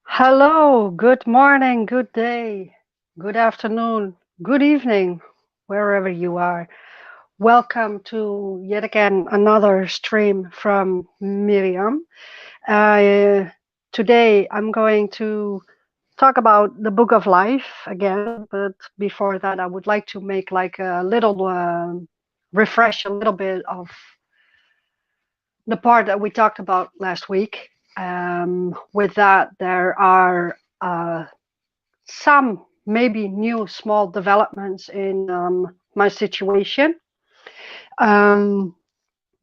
Hello, good morning, good day, good afternoon, good evening, wherever you are. Welcome to yet again another stream from Miriam. Uh, Today I'm going to talk about the Book of Life again, but before that, I would like to make like a little refresh a little bit of the part that we talked about last week. With that, there are some maybe new small developments in my situation. Um,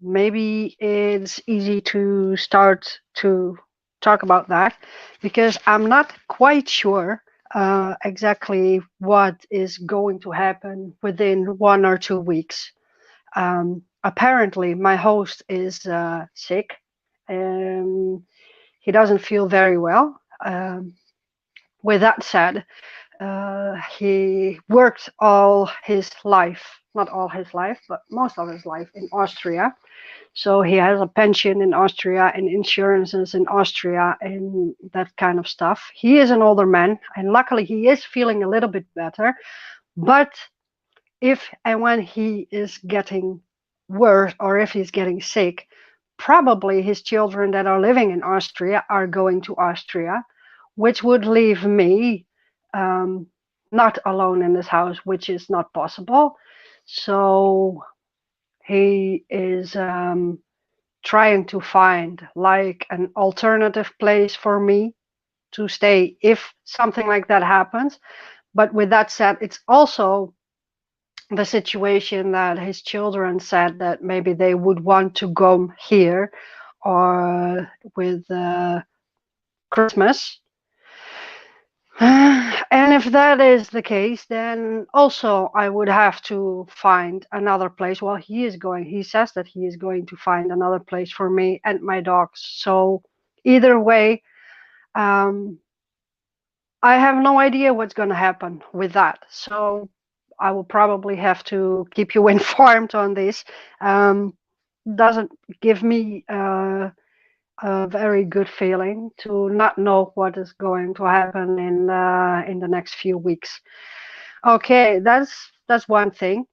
Maybe it's easy to start to talk about that because I'm not quite sure exactly what is going to happen within 1 or 2 weeks. Apparently, my host is sick. Um, he doesn't feel very well. With that said, he worked all his life, not all his life, but most of his life in Austria. So he has a pension in Austria and insurances in Austria and that kind of stuff. He is an older man, and luckily he is feeling a little bit better. But if and when he is getting worse or if he's getting sick, probably his children that are living in Austria are going to Austria, which would leave me um, not alone in this house, which is not possible. So he is trying to find like an alternative place for me to stay if something like that happens. But with that said, it's also the situation that his children said that maybe they would want to go here or with Christmas. And if that is the case, then also I would have to find another place. Well, he says that he is going to find another place for me and my dogs. So either way, um, I have no idea what's going to happen with that. So I will probably have to keep you informed on this. Um, doesn't give me a very good feeling to not know what is going to happen in the next few weeks. Okay, that's one thing.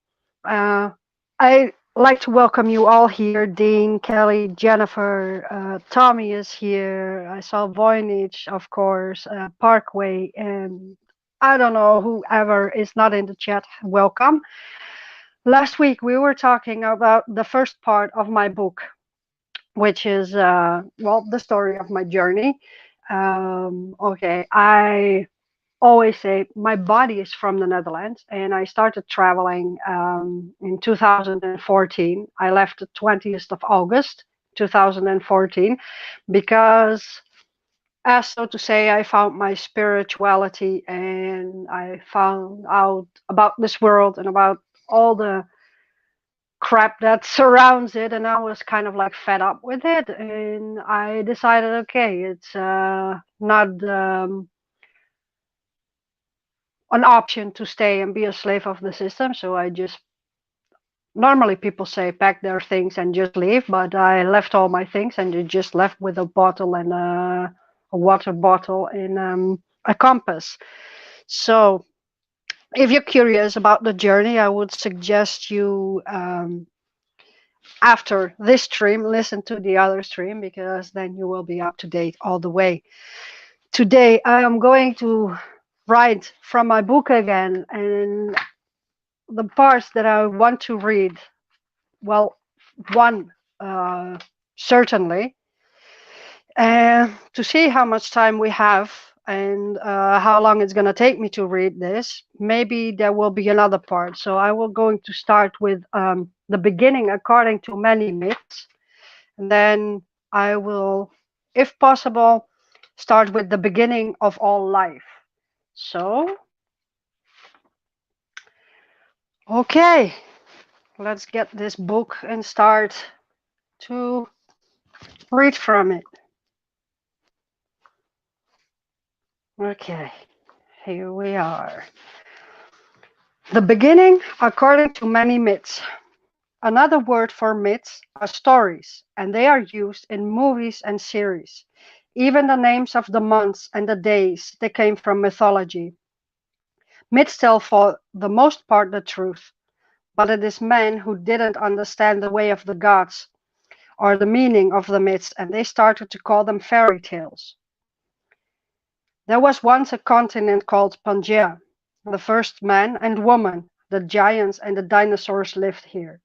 I like to welcome you all here. Dean, Kelly, Jennifer, Tommy is here. I saw Voynich, of course, Parkway, and I don't know whoever is not in the chat. Welcome. Last week we were talking about the first part of my book, which is well, the story of my journey. Okay, I always say my body is from the Netherlands, and I started traveling in 2014. I left the 20th of August 2014 because, as so to say, I found my spirituality and I found out about this world and about all the crap that surrounds it, and I was kind of like fed up with it, and I decided, okay, it's not an option to stay and be a slave of the system. So I just, normally people say pack their things and just leave, but I left all my things and just left with a bottle and a water bottle and a compass. So if you're curious about the journey, I would suggest you after this stream listen to the other stream, because then you will be up to date all the way. Today I am going to write from my book again, and the parts that I want to read, well, one certainly, to see how much time we have and how long it's going to take me to read this. Maybe there will be another part. So I will going to start with the beginning according to many myths, and then I will, if possible, start with the beginning of all life. So, okay, let's get this book and start to read from it. Okay, here we are. The beginning according to many myths. Another word for myths are stories, and they are used in movies and series. Even the names of the months and the days, they came from mythology. Myths tell for the most part the truth, but it is men who didn't understand the way of the gods or the meaning of the myths, and they started to call them fairy tales. There was once a continent called Pangaea. The first man and woman, the giants and the dinosaurs lived here.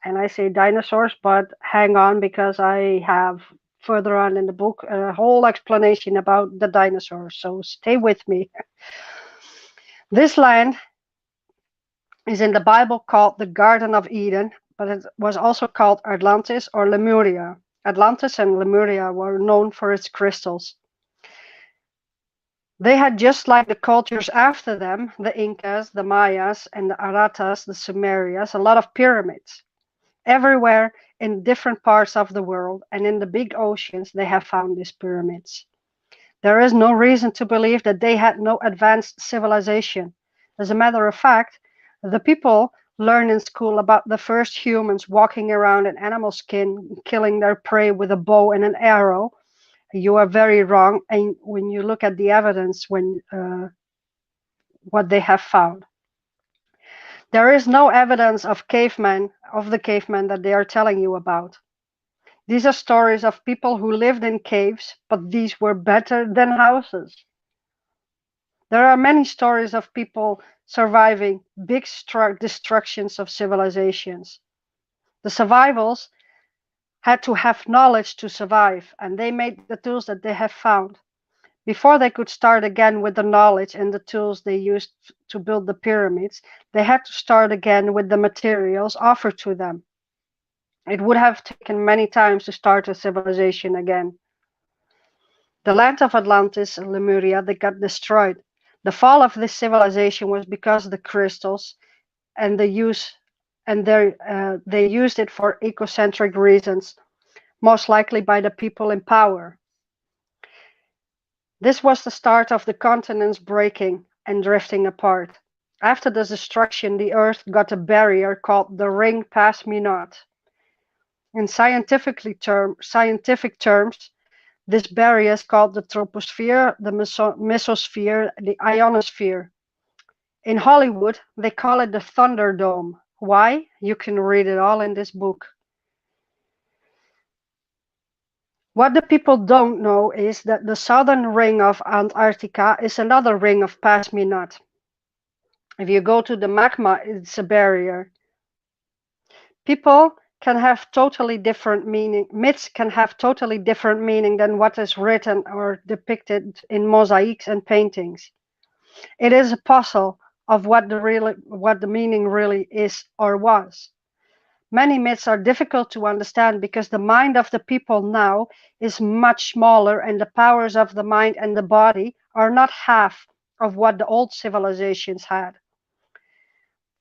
And I say dinosaurs, but hang on because I have further on in the book a whole explanation about the dinosaurs. So stay with me. This land is in the Bible called the Garden of Eden, but it was also called Atlantis or Lemuria. Atlantis and Lemuria were known for its crystals. They had, just like the cultures after them, the Incas, the Mayas, and the Aratas, the Sumerians, a lot of pyramids. Everywhere in different parts of the world and in the big oceans, they have found these pyramids. There is no reason to believe that they had no advanced civilization. As a matter of fact, the people learn in school about the first humans walking around in animal skin, killing their prey with a bow and an arrow. You are very wrong. And when you look at the evidence, what they have found, there is no evidence of the cavemen that they are telling you about. These are stories of people who lived in caves, but these were better than houses. There are many stories of people surviving big destructions of civilizations. The survivals had to have knowledge to survive, and they made the tools that they have found. Before they could start again with the knowledge and the tools they used to build the pyramids, they had to start again with the materials offered to them. It would have taken many times to start a civilization again. The land of Atlantis and Lemuria, they got destroyed. The fall of this civilization was because of the crystals and they used it for ecocentric reasons, most likely by the people in power. This was the start of the continents breaking and drifting apart. After the destruction, the Earth got a barrier called the Ring Pass Me Not. In scientific terms, this barrier is called the troposphere, the mesosphere, the ionosphere. In Hollywood, they call it the Thunderdome. Why? You can read it all in this book. What the people don't know is that the southern ring of Antarctica is another ring of Pass Me Not. If you go to the magma, it's a barrier. People can have totally different meaning. Myths can have totally different meaning than what is written or depicted in mosaics and paintings. It is a puzzle of what the meaning really is or was. Many myths are difficult to understand because the mind of the people now is much smaller and the powers of the mind and the body are not half of what the old civilizations had.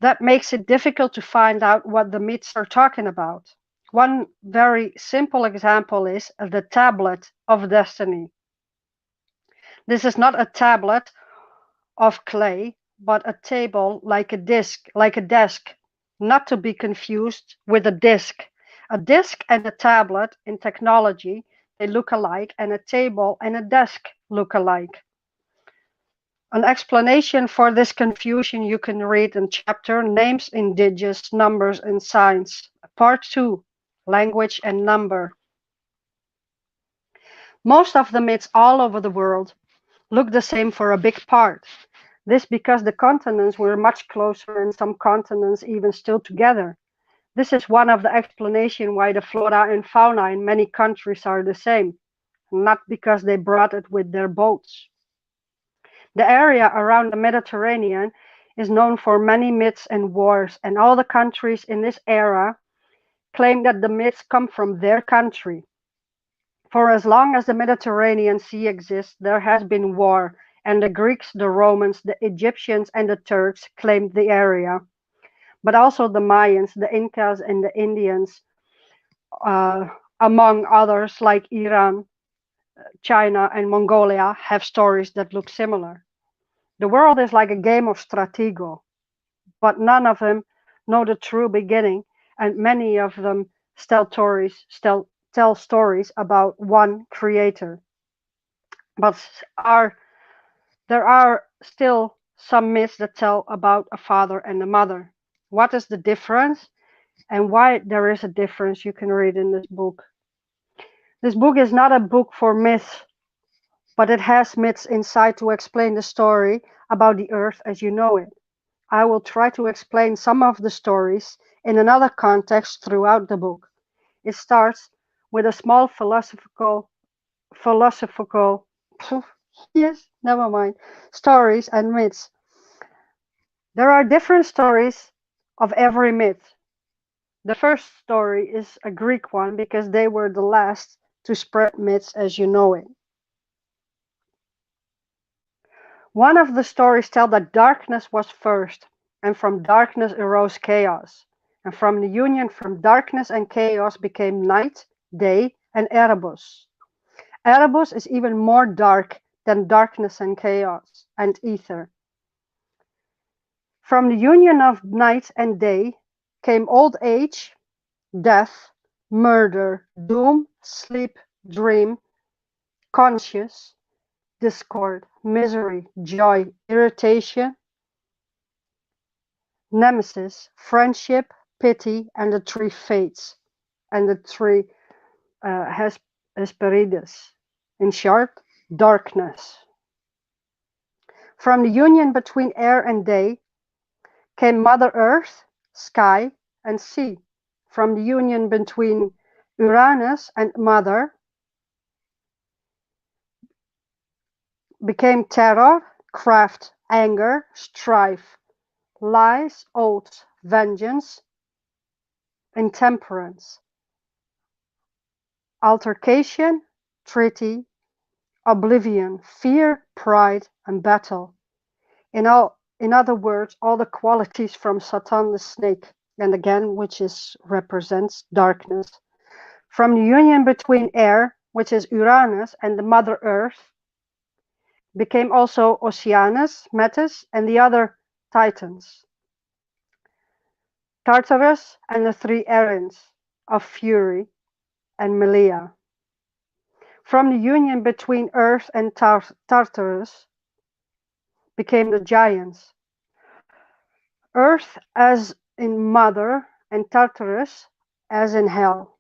That makes it difficult to find out what the myths are talking about. One very simple example is the tablet of destiny. This is not a tablet of clay, but a table like a desk, not to be confused with a disk. A disk and a tablet in technology, they look alike, and a table and a desk look alike. An explanation for this confusion you can read in chapter Names, Indigenous, Numbers and Signs, Part 2, Language and Number. Most of the myths all over the world look the same for a big part. This because the continents were much closer and some continents even still together. This is one of the explanations why the flora and fauna in many countries are the same, not because they brought it with their boats. The area around the Mediterranean is known for many myths and wars, and all the countries in this era claim that the myths come from their country. For as long as the Mediterranean Sea exists, there has been war, and the Greeks, the Romans, the Egyptians, and the Turks claimed the area. But also the Mayans, the Incas, and the Indians, among others like Iran, China, and Mongolia, have stories that look similar. The world is like a game of Stratego, but none of them know the true beginning, and many of them tell stories about one creator. But there are still some myths that tell about a father and a mother. What is the difference and why there is a difference you can read in this book. This book is not a book for myths, but it has myths inside to explain the story about the earth as you know it. I will try to explain some of the stories in another context throughout the book. It starts with a small philosophical yes, never mind, stories and myths. There are different stories of every myth. The first story is a Greek one because they were the last to spread myths as you know it. One of the stories tells that darkness was first, and from darkness arose chaos, and from the union from darkness and chaos became night, day, and Erebus. Erebus is even more dark than darkness and chaos and ether. From the union of night and day came old age, death, murder, doom, sleep, dream, conscious, discord, misery, joy, irritation, nemesis, friendship, pity, and the three fates, and the three Hesperides. In short, darkness. From the union between air and day came Mother Earth, sky, and sea. From the union between Uranus and Mother became terror, craft, anger, strife, lies, oaths, vengeance, intemperance, altercation, treaty, oblivion, fear, pride, and battle. In other words, all the qualities from Satan the snake, and again, which represents darkness. From the union between air, which is Uranus, and the Mother Earth, became also Oceanus, Metis, and the other Titans, Tartarus, and the three Erinyes of fury, and Melia. From the union between Earth and Tartarus became the giants, Earth as in Mother, and Tartarus as in Hell.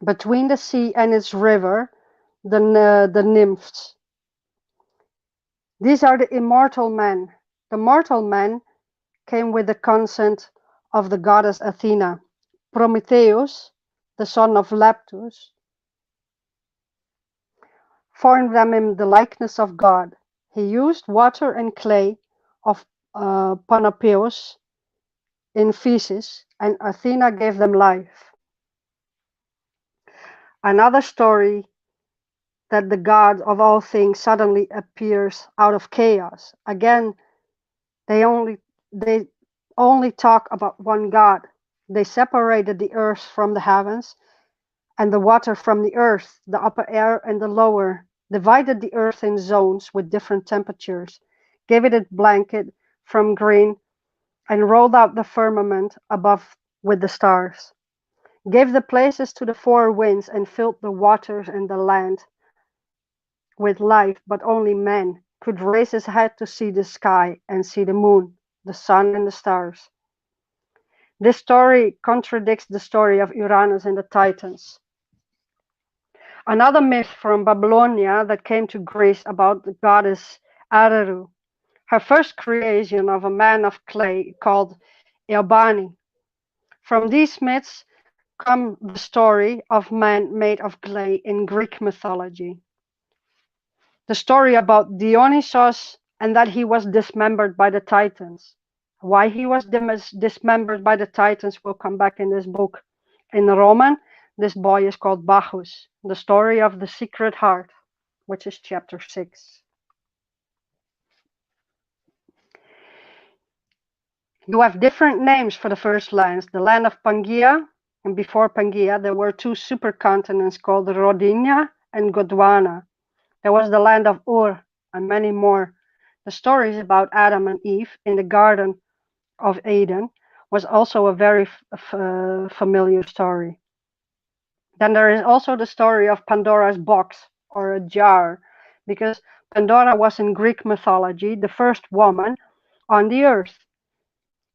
Between the sea and its river, the nymphs. These are the immortal men. The mortal men came with the consent of the goddess Athena. Prometheus, the son of Leptus, formed them in the likeness of God. He used water and clay of Panopeus in Physis, and Athena gave them life. Another story that the God of all things suddenly appears out of chaos. Again, they only talk about one God. They separated the earth from the heavens and the water from the earth, the upper air and the lower, divided the earth in zones with different temperatures, gave it a blanket from green, and rolled out the firmament above with the stars, gave the places to the four winds, and filled the waters and the land with life, but only man could raise his head to see the sky and see the moon, the sun, and the stars. This story contradicts the story of Uranus and the Titans. Another myth from Babylonia that came to Greece about the goddess Areru, her first creation of a man of clay called Eabani. From these myths come the story of man made of clay in Greek mythology. The story about Dionysos and that he was dismembered by the Titans. Why he was dismembered by the Titans will come back in this book. In Roman, this boy is called Bacchus, the story of the secret heart, which is chapter 6. You have different names for the first lands. The land of Pangaea, and before Pangaea, there were two supercontinents called Rodinia and Gondwana. There was the land of Ur, and many more. The stories about Adam and Eve in the Garden of Eden was also a very familiar story. Then there is also the story of Pandora's box. or a jar, because Pandora was in Greek mythology the first woman on the earth.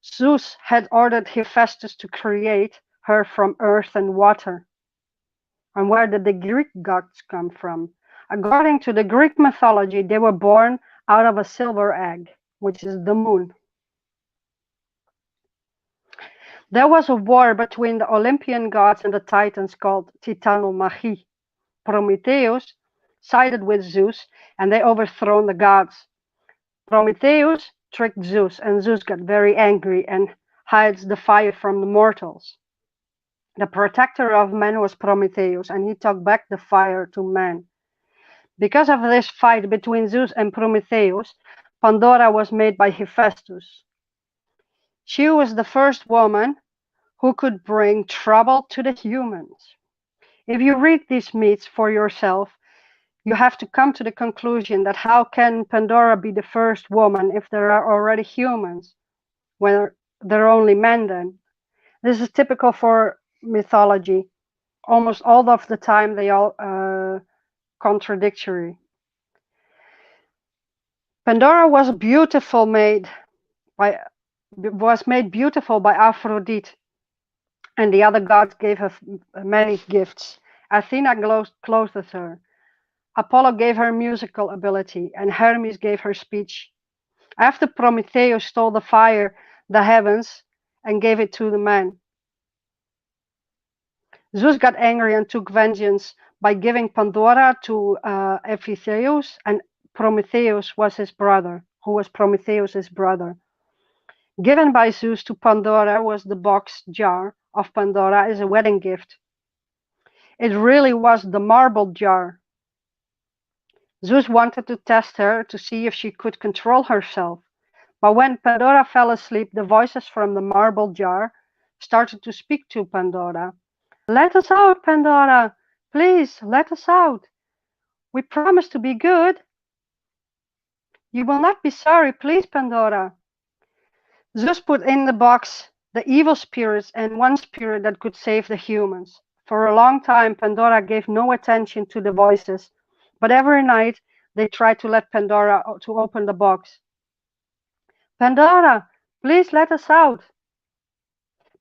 Zeus had ordered Hephaestus to create her from earth and water. And where did the Greek gods come from? According to the Greek mythology, they were born out of a silver egg, which is the moon. There was a war between the Olympian gods and the Titans called Titanomachy. Prometheus sided with Zeus and they overthrown the gods. Prometheus tricked Zeus and Zeus got very angry and hides the fire from the mortals. The protector of men was Prometheus and he took back the fire to man. Because of this fight between Zeus and Prometheus, Pandora was made by Hephaestus. She was the first woman who could bring trouble to the humans. If you read these myths for yourself, you have to come to the conclusion that how can Pandora be the first woman if there are already humans, when there are only men then? This is typical for mythology. Almost all of the time they all contradictory. Pandora was made beautiful by Aphrodite, and the other gods gave her many gifts. Athena clothed her. Apollo gave her musical ability, and Hermes gave her speech. After Prometheus stole the heavens, and gave it to the man. Zeus got angry and took vengeance by giving Pandora to Epitheus, and Prometheus was his brother, who was Prometheus's brother. Given by Zeus to Pandora was the box jar of Pandora as a wedding gift. It really was the marble jar. Zeus wanted to test her to see if she could control herself. But when Pandora fell asleep, the voices from the marble jar started to speak to Pandora. Let us out, Pandora! Please, let us out! We promise to be good. You will not be sorry, please, Pandora. Zeus put in the box the evil spirits and one spirit that could save the humans. For a long time, Pandora gave no attention to the voices, but every night they tried to let Pandora to open the box. Pandora, please let us out.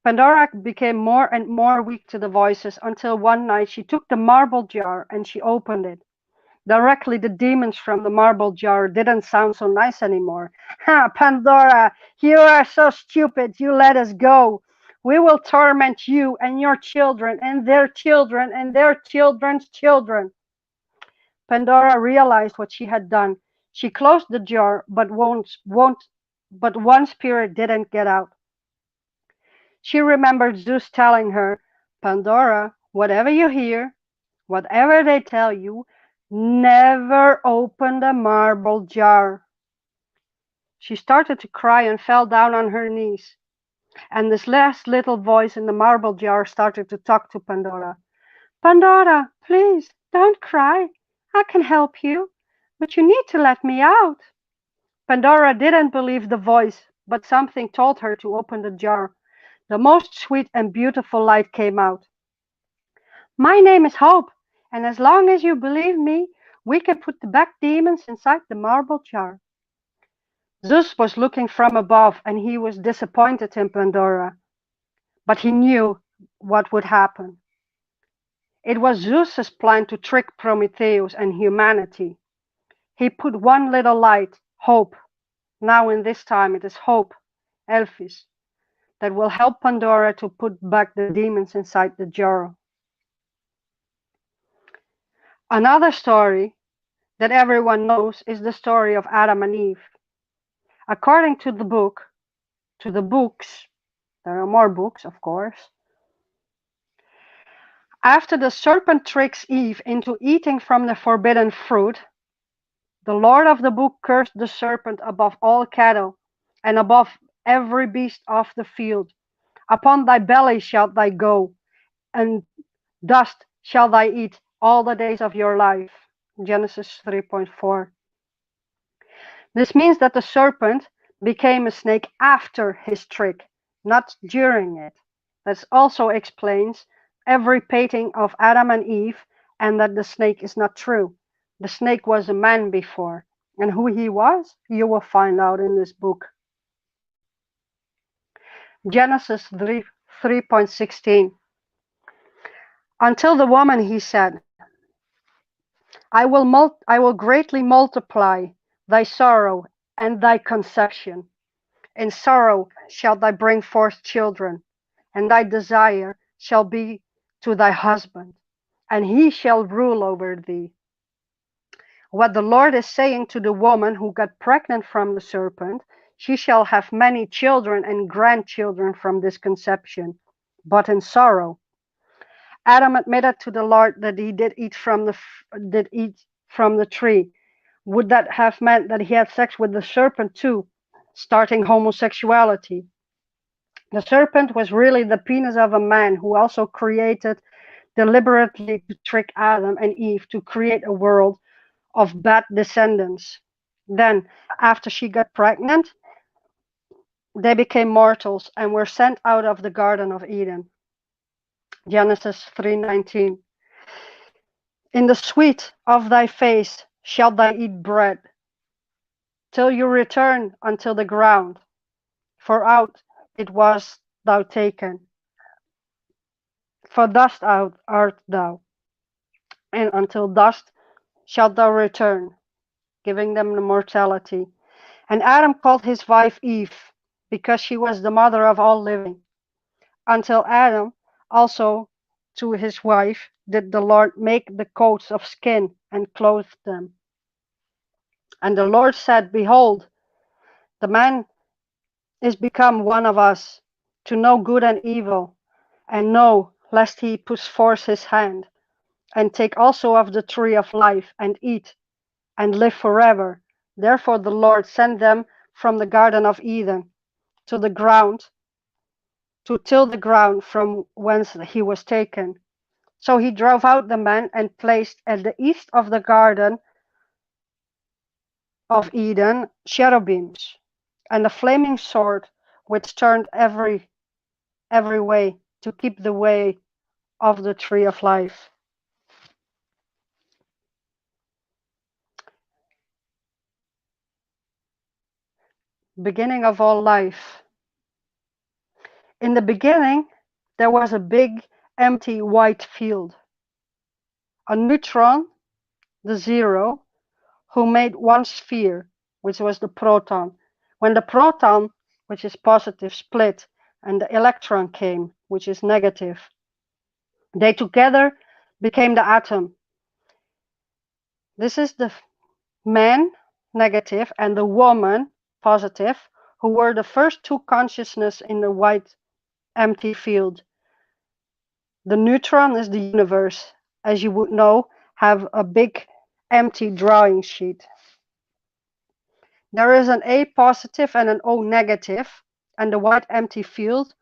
Pandora became more and more weak to the voices until one night she took the marble jar and she opened it. Directly, the demons from the marble jar didn't sound so nice anymore. Ha, Pandora, you are so stupid, you let us go. We will torment you and your children and their children and their children's children. Pandora realized what she had done. She closed the jar, but one spirit didn't get out. She remembered Zeus telling her, Pandora, whatever you hear, whatever they tell you, never open the marble jar. She started to cry and fell down on her knees. And this last little voice in the marble jar started to talk to Pandora. Pandora, please, don't cry. I can help you, but you need to let me out. Pandora didn't believe the voice, but something told her to open the jar. The most sweet and beautiful light came out. My name is Hope, and as long as you believe me, we can put the bad demons inside the marble jar. Zeus was looking from above, and he was disappointed in Pandora, but he knew what would happen. It was Zeus's plan to trick Prometheus and humanity. He put one little light, Hope. Now in this time it is Hope, Elphys, that will help Pandora to put back the demons inside the jar. Another story that everyone knows is the story of Adam and Eve. According to the books, there are more books, of course. After the serpent tricks Eve into eating from the forbidden fruit, the Lord of the book cursed the serpent above all cattle and above every beast of the field. Upon thy belly shalt thou go, and dust shalt thou eat all the days of your life. Genesis 3:4. This means that the serpent became a snake after his trick, not during it. That also explains every painting of Adam and Eve and that the snake is not true. The snake was a man before. And who he was, you will find out in this book. Genesis 3:16. Until the woman, he said, I will greatly multiply thy sorrow and thy conception. In sorrow shalt thou bring forth children, and thy desire shall be to thy husband, and he shall rule over thee. What the Lord is saying to the woman who got pregnant from the serpent, she shall have many children and grandchildren from this conception, but in sorrow. Adam admitted to the Lord that he did eat from the tree. Would that have meant that he had sex with the serpent too, starting homosexuality? The serpent was really the penis of a man who also created deliberately to trick Adam and Eve to create a world of bad descendants. Then, after she got pregnant, they became mortals and were sent out of the Garden of Eden. Genesis 3:19. In the sweat of thy face shalt thou eat bread, till you return unto the ground, for out it was thou taken. For dust out art thou, and until dust shalt thou return, giving them the mortality. And Adam called his wife Eve, because she was the mother of all living. Until Adam also to his wife did the Lord make the coats of skin and clothe them. And the Lord said, Behold, the man is become one of us, to know good and evil, and know lest he put forth his hand, and take also of the tree of life, and eat, and live forever. Therefore the Lord sent them from the Garden of Eden to the ground, to till the ground from whence he was taken. So he drove out the man and placed at the east of the Garden of Eden cherubims, and a flaming sword which turned every way to keep the way of the tree of life. Beginning of all life. In the beginning, there was a big, empty white field. A neutron, the zero, who made one sphere, which was the proton. When the proton, which is positive, split, and the electron came, which is negative, they together became the atom. This is the man, negative, and the woman, positive, who were the first two consciousness in the white empty field. The neutron is the universe, as you would know, have a big empty drawing sheet. There is an A positive and an O negative, and the white empty field,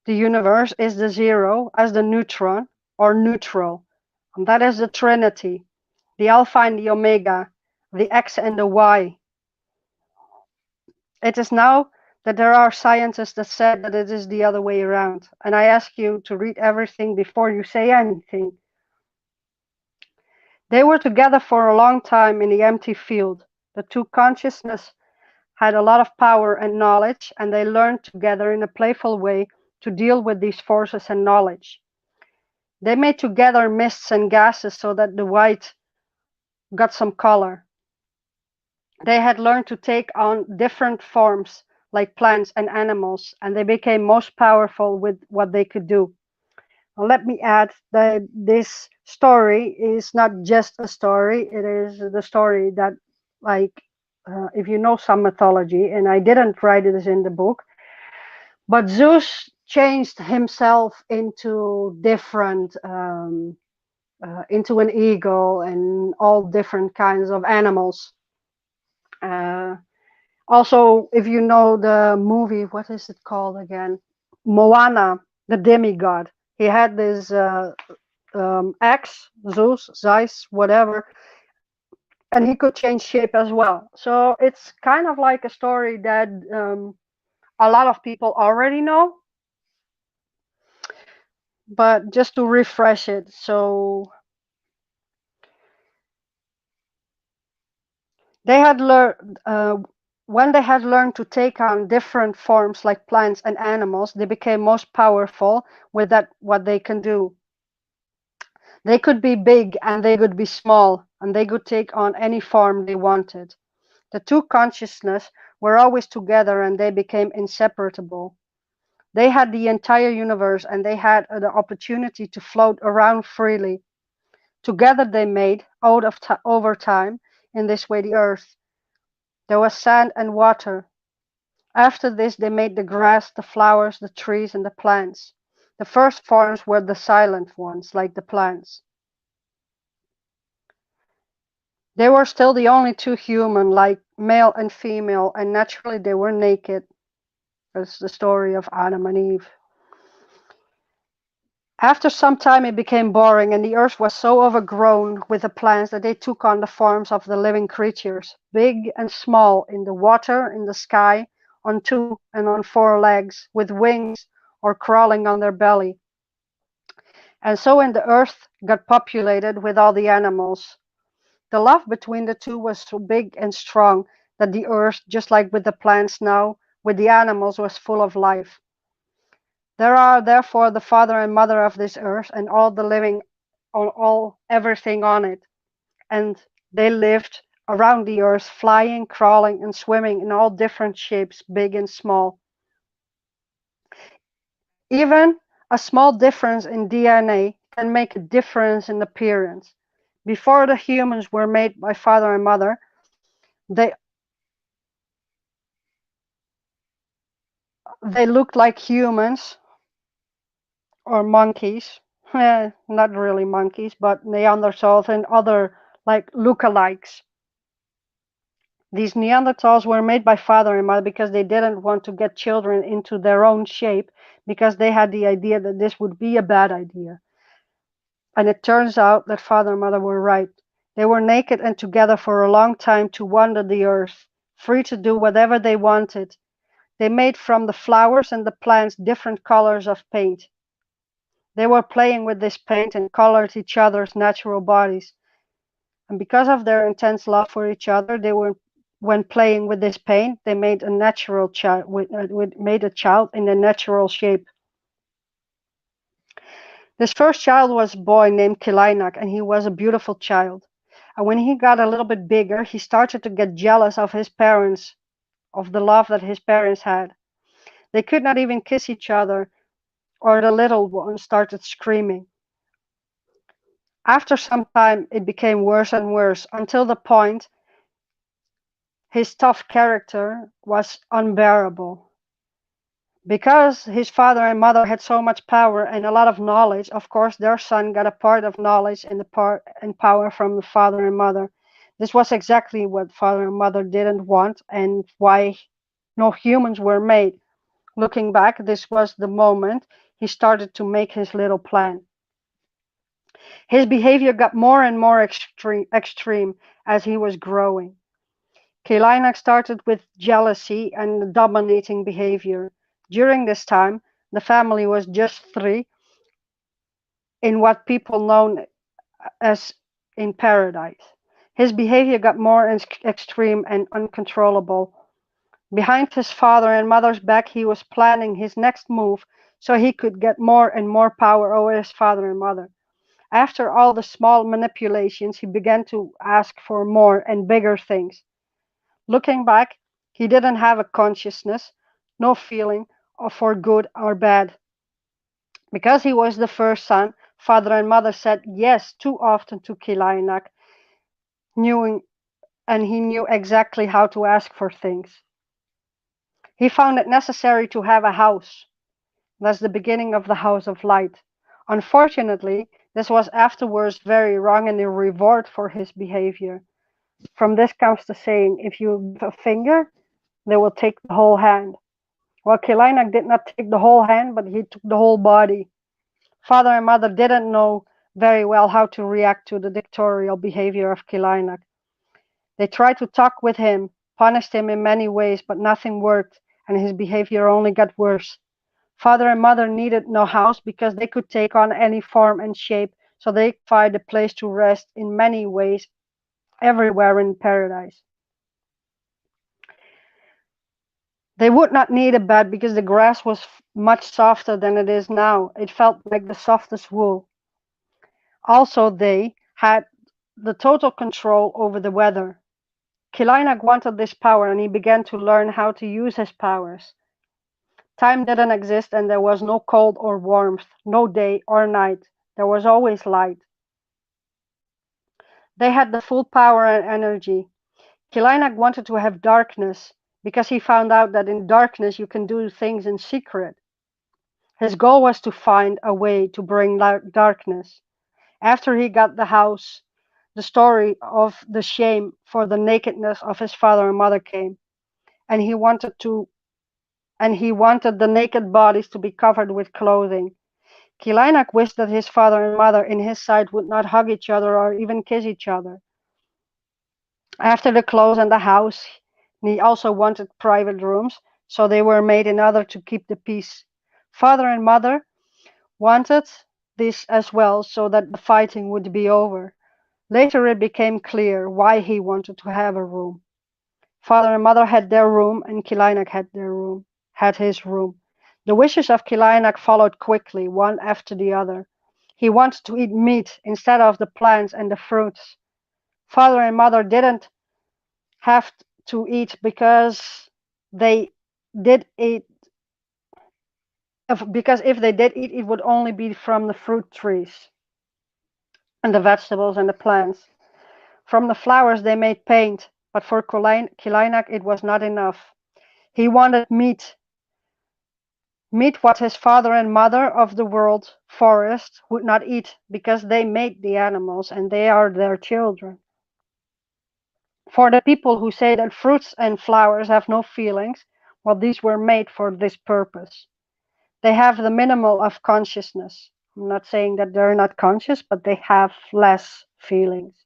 the universe, is the zero as the neutron or neutral. And that is the Trinity, the Alpha and the Omega, the X and the Y. It is now that there are scientists that said that it is the other way around. And I ask you to read everything before you say anything. They were together for a long time in the empty field. The two consciousness had a lot of power and knowledge, and they learned together in a playful way to deal with these forces and knowledge. They made together mists and gases so that the white got some color. They had learned to take on different forms like plants and animals, and they became most powerful with what they could do. Now, let me add that this story is not just a story, it is the story that, like, if you know some mythology, and I didn't write it in the book, but Zeus changed himself into different, into an eagle and all different kinds of animals. Also, if you know the movie, what is it called again? Moana, the demigod. He had this axe, Zeus, Zeus, whatever, and he could change shape as well. So it's kind of like a story that a lot of people already know, but just to refresh it. So They had learned when they had learned to take on different forms like plants and animals, they became most powerful with that what they can do. They could be big and they could be small, and they could take on any form they wanted. The two consciousness were always together and they became inseparable. They had the entire universe and they had the opportunity to float around freely. Together they made, out of over time, in this way the earth. There was sand and water. After this they made the grass, the flowers, the trees, and the plants. The first forms were the silent ones, like the plants. They were still the only two human, like male and female, and naturally they were naked. That's the story of Adam and Eve. After some time it became boring, and the earth was so overgrown with the plants that they took on the forms of the living creatures, big and small, in the water, in the sky, on two and on four legs, with wings, or crawling on their belly. And so when the earth got populated with all the animals, the love between the two was so big and strong that the earth, just like with the plants now, with the animals, was full of life. There are therefore the father and mother of this earth and all the living, all everything on it. And they lived around the earth, flying, crawling, and swimming in all different shapes, big and small. Even a small difference in DNA can make a difference in appearance. Before the humans were made by father and mother, they they looked like humans or monkeys. Not really monkeys, but Neanderthals and other like lookalikes. These Neanderthals were made by father and mother because they didn't want to get children into their own shape because they had the idea that this would be a bad idea. And it turns out that father and mother were right. They were naked and together for a long time to wander the earth, free to do whatever they wanted. They made from the flowers and the plants different colors of paint. They were playing with this paint and colored each other's natural bodies. And because of their intense love for each other, when playing with this paint, they made a natural child, made a child in a natural shape. This first child was a boy named Kilainak, and he was a beautiful child. And when he got a little bit bigger, he started to get jealous of his parents, of the love that his parents had. They could not even kiss each other, or the little one started screaming. After some time, it became worse and worse until the point his tough character was unbearable. Because his father and mother had so much power and a lot of knowledge, of course, their son got a part of knowledge and the part and power from the father and mother. This was exactly what father and mother didn't want and why no humans were made. Looking back, this was the moment he started to make his little plan. His behavior got more and more extreme as he was growing. Keilainac started with jealousy and dominating behavior. During this time, the family was just three in what people know as in paradise. His behavior got more extreme and uncontrollable. Behind his father and mother's back, he was planning his next move so he could get more and more power over his father and mother. After all the small manipulations, he began to ask for more and bigger things. Looking back, he didn't have a consciousness, no feeling of for good or bad. Because he was the first son, father and mother said yes too often to Keilainac, knowing and he knew exactly how to ask for things. He found it necessary to have a house. That's the beginning of the House of Light. Unfortunately, this was afterwards very wrong and a reward for his behavior. From this comes the saying, if you give a finger, they will take the whole hand. Well, Keilainac did not take the whole hand, but he took the whole body. Father and mother didn't know very well how to react to the dictatorial behavior of Keilainac. They tried to talk with him, punished him in many ways, but nothing worked, and his behavior only got worse. Father and mother needed no house because they could take on any form and shape, so they find a place to rest in many ways everywhere in paradise. They would not need a bed because the grass was much softer than it is now. It felt like the softest wool. Also, they had the total control over the weather. Kilainak wanted this power and he began to learn how to use his powers. Time didn't exist and there was no cold or warmth, no day or night. There was always light. They had the full power and energy. Kilainak wanted to have darkness because he found out that in darkness you can do things in secret. His goal was to find a way to bring darkness. After he got the house, the story of the shame for the nakedness of his father and mother came, and he wanted the naked bodies to be covered with clothing. Kilainak wished that his father and mother in his sight would not hug each other or even kiss each other. After the clothes and the house, he also wanted private rooms, so they were made in order to keep the peace. Father and mother wanted this as well, so that the fighting would be over. Later it became clear why he wanted to have a room. Father and mother had their room, and Kilainak had his room. The wishes of Kilainak followed quickly, one after the other. He wanted to eat meat instead of the plants and the fruits. Father and mother didn't have to eat because they did eat because if they did eat, it would only be from the fruit trees and the vegetables and the plants. From the flowers they made paint, but for Kilainak it was not enough. He wanted meat. Meat what his father and mother of the world forest would not eat because they made the animals and they are their children. For the people who say that fruits and flowers have no feelings, well, these were made for this purpose. They have the minimal of consciousness. I'm not saying that they're not conscious, but they have less feelings.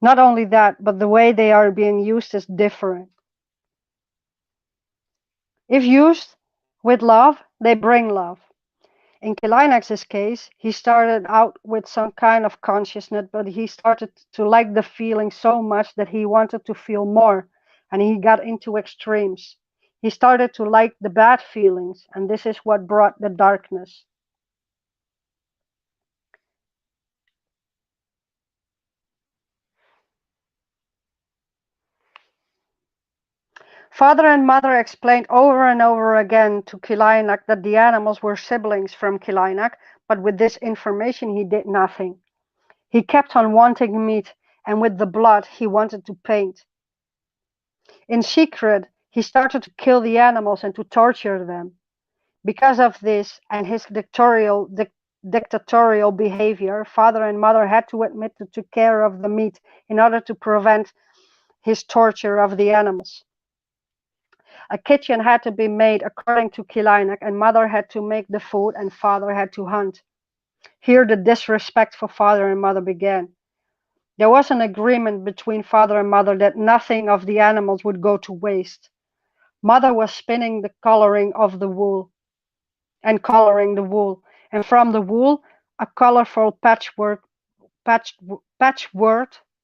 Not only that, but the way they are being used is different. If used with love, they bring love. In Kilainak's case, he started out with some kind of consciousness, but he started to like the feeling so much that he wanted to feel more, and he got into extremes. He started to like the bad feelings, and this is what brought the darkness. Father and mother explained over and over again to Kilainak that the animals were siblings from Kilainak, but with this information he did nothing. He kept on wanting meat, and with the blood he wanted to paint. In secret, he started to kill the animals and to torture them. Because of this and his dictatorial behavior, father and mother had to admit to take care of the meat in order to prevent his torture of the animals. A kitchen had to be made according to Kilainak, and mother had to make the food and father had to hunt. Here the disrespect for father and mother began. There was an agreement between father and mother that nothing of the animals would go to waste. Mother was spinning the coloring of the wool and coloring the wool, and from the wool a colorful patchwork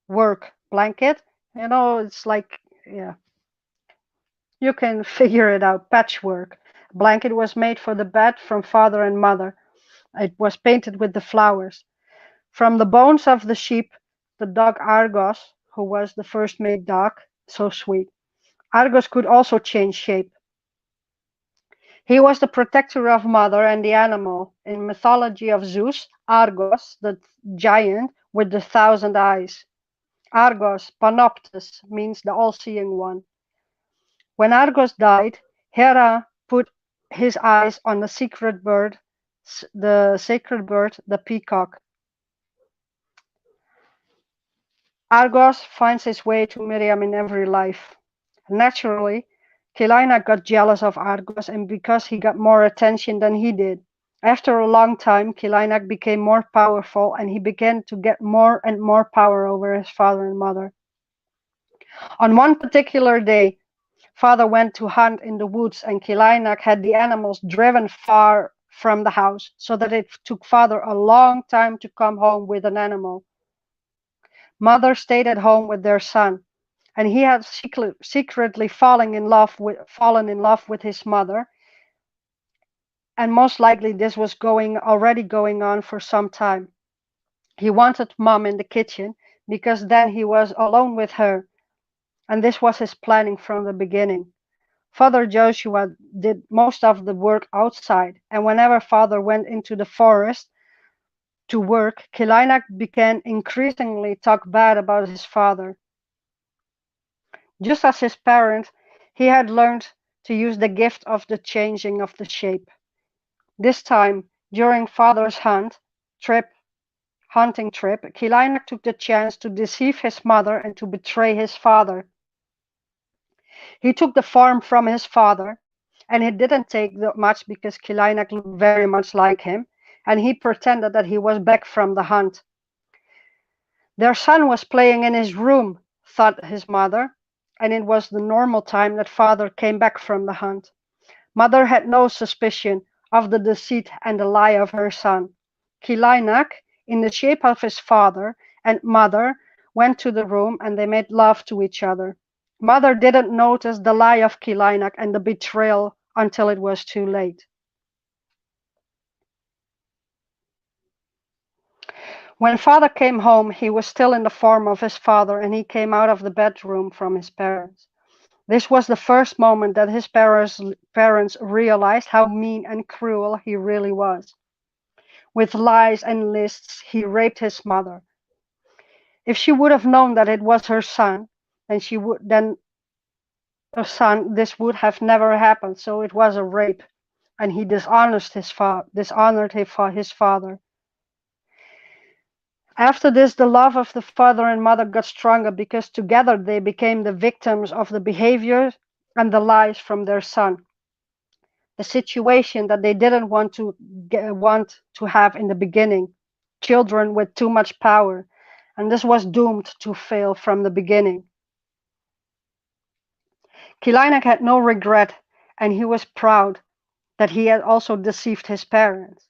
work blanket. You know, it's like, yeah, you can figure it out. Patchwork blanket was made for the bed from father and mother. It was painted with the flowers. From the bones of the sheep, the dog Argos, who was the first made dog, so sweet. Argos could also change shape. He was the protector of mother and the animal. In mythology of Zeus, Argos, the giant with the 1,000 eyes. Argos, Panoptes, means the all-seeing one. When Argos died, Hera put his eyes on the sacred bird, the peacock. Argos finds his way to Miriam in every life. Naturally, Kilainak got jealous of Argos, and because he got more attention than he did. After a long time, Kilainak became more powerful, and he began to get more and more power over his father and mother. On one particular day, father went to hunt in the woods, and Kilainak had the animals driven far from the house, so that it took father a long time to come home with an animal. Mother stayed at home with their son. and he had secretly fallen in love with his mother, and most likely this was already going on for some time. He wanted mom in the kitchen because then he was alone with her, and this was his planning from the beginning. Father Joshua did most of the work outside, and whenever father went into the forest to work, Kilinak began increasingly talk bad about his father. Just as his parents, he had learned to use the gift of the changing of the shape. This time, during father's hunting trip, Kilinak took the chance to deceive his mother and to betray his father. He took the farm from his father, and it didn't take much because Kilinak looked very much like him, and he pretended that he was back from the hunt. Their son was playing in his room, thought his mother, and it was the normal time that father came back from the hunt. Mother had no suspicion of the deceit and the lie of her son. Kilinak, in the shape of his father, and mother went to the room and they made love to each other. Mother didn't notice the lie of Kilinak and the betrayal until it was too late. When father came home, he was still in the form of his father, and he came out of the bedroom from his parents. This was the first moment that his parents realized how mean and cruel he really was. With lies and lists, he raped his mother. If she would have known that it was her son, then her son, this would have never happened. So it was a rape, and he dishonored his father. After this, the love of the father and mother got stronger because together they became the victims of the behavior and the lies from their son. The situation that they didn't want to have in the beginning, children with too much power, and this was doomed to fail from the beginning. Kilinak had no regret, and he was proud that he had also deceived his parents.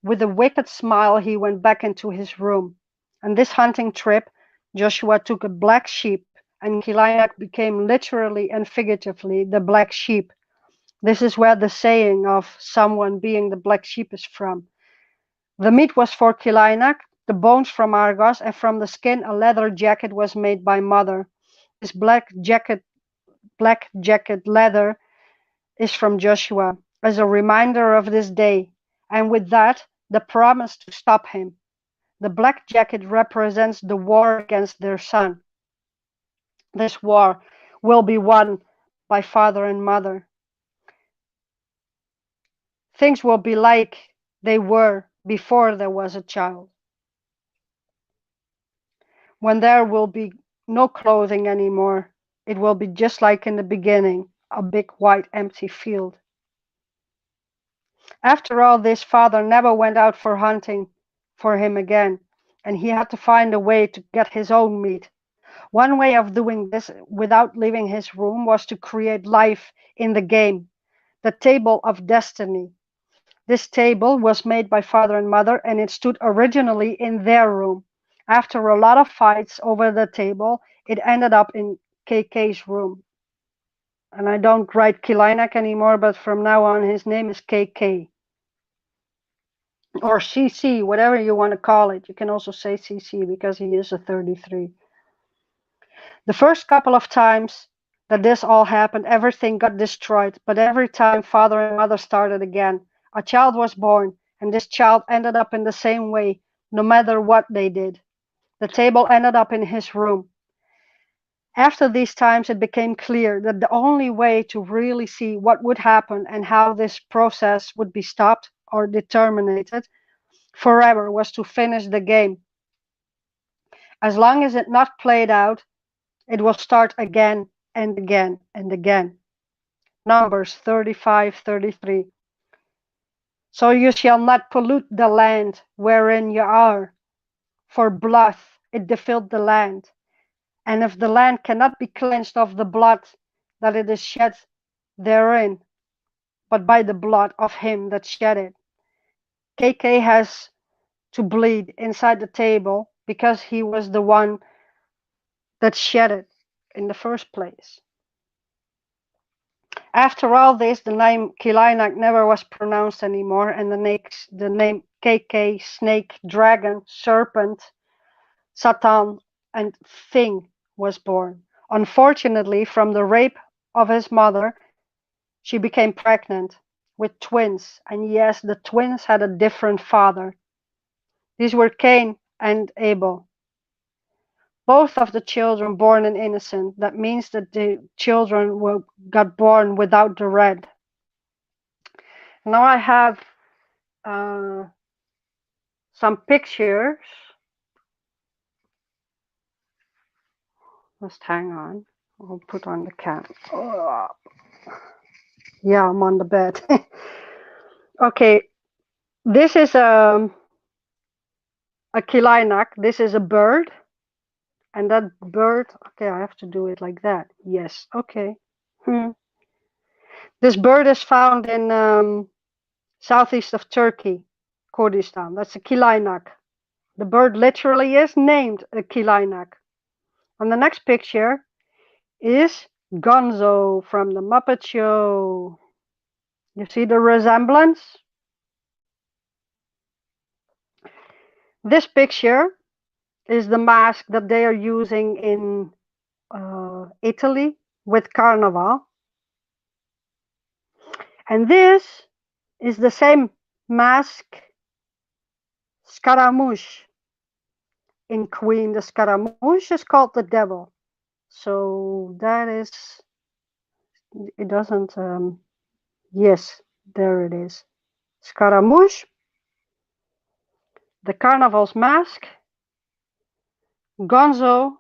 With a wicked smile, he went back into his room. On this hunting trip, Joshua took a black sheep, and Kilinak became literally and figuratively the black sheep. This is where the saying of someone being the black sheep is from. The meat was for Kilinak, the bones from Argos, and from the skin a leather jacket was made by mother. This black jacket leather is from Joshua as a reminder of this day, and with that, the promise to stop him. The black jacket represents the war against their son. This war will be won by father and mother. Things will be like they were before there was a child. When there will be no clothing anymore, it will be just like in the beginning, a big white empty field. After all this, father never went out for hunting for him again, and he had to find a way to get his own meat. One way of doing this without leaving his room was to create life in the game, the Table of Destiny. This table was made by father and mother, and it stood originally in their room. After a lot of fights over the table, it ended up in KK's room. And I don't write Kilinak anymore, but from now on his name is KK. Or CC, whatever you want to call it. You can also say CC because he is a 33. The first couple of times that this all happened, everything got destroyed, but every time father and mother started again. A child was born, and this child ended up in the same way, no matter what they did. The table ended up in his room. After these times, it became clear that the only way to really see what would happen and how this process would be stopped or terminated forever was to finish the game. As long as it not played out, it will start again and again and again. Numbers 35:33. So you shall not pollute the land wherein you are, for blood it defiled the land. And if the land cannot be cleansed of the blood that it is shed therein, but by the blood of him that shed it. KK has to bleed inside the table because he was the one that shed it. in the first place. After all this, the name Kilainak never was pronounced anymore, and the name KK, snake, dragon, serpent, Satan, and thing was born. Unfortunately, from the rape of his mother, she became pregnant with twins, and yes, the twins had a different father. These were Cain and Abel. Both of the children born an innocent. That means that the children got born without the red. Now I have some pictures. Just hang on. I'll put on the cam. Oh, yeah, I'm on the bed. Okay, this is a Kilainak. This is a bird. And that bird, okay, I have to do it like that. Yes, okay. This bird is found in southeast of Turkey, Kurdistan. That's a Kilainak. The bird literally is named a Kilainak. On the next picture is Gonzo from the Muppet Show. You see the resemblance? This picture is the mask that they are using in Italy with Carnival. And this is the same mask, Scaramouche. In Queen, the Scaramouche is called the devil. So that is, it doesn't, yes, there it is. Scaramouche, the Carnival's mask, Gonzo,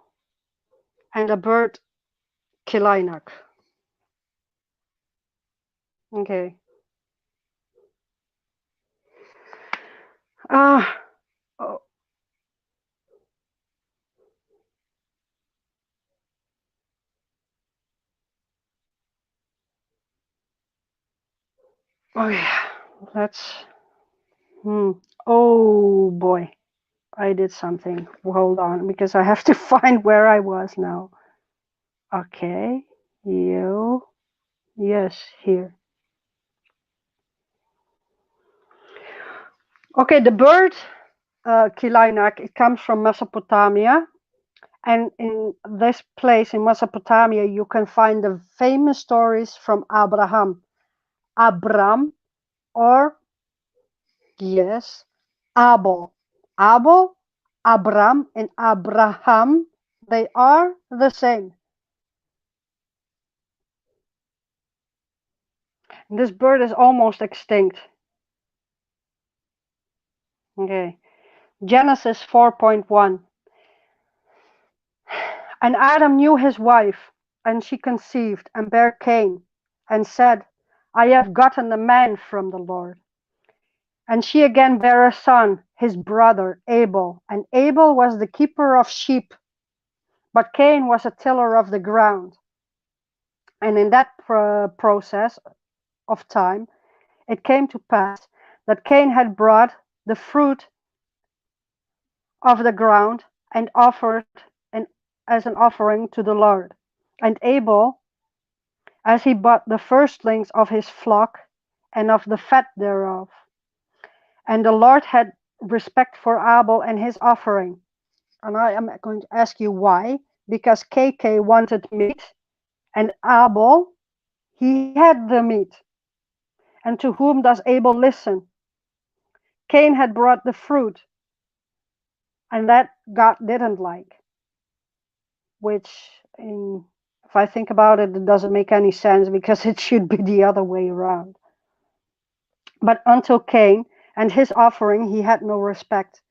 and the bird Kilainak. Okay. Oh. Oh yeah, let's. Oh boy, I did something. Hold on, because I have to find where I was now. Okay, yes, here. Okay, the bird Kilainak, it comes from Mesopotamia. And in this place in Mesopotamia, you can find the famous stories from Abraham, or yes, Abel. Abel, Abram, and Abraham, they are the same. This bird is almost extinct. Okay, Genesis 4.1. And Adam knew his wife, and she conceived and bare Cain, and said, I have gotten a man from the Lord. And she again bare a son, his brother Abel. And Abel was the keeper of sheep, but Cain was a tiller of the ground. And in that process of time, it came to pass that Cain had brought the fruit of the ground and offered as an offering to the Lord. And Abel, as he bought the firstlings of his flock and of the fat thereof. And the Lord had respect for Abel and his offering. And I am going to ask you why. Because KK wanted meat, and Abel, he had the meat. And to whom does Abel listen? Cain had brought the fruit, and that God didn't like. Which, if I think about it, it doesn't make any sense, because it should be the other way around. But until Cain and his offering, he had no respect.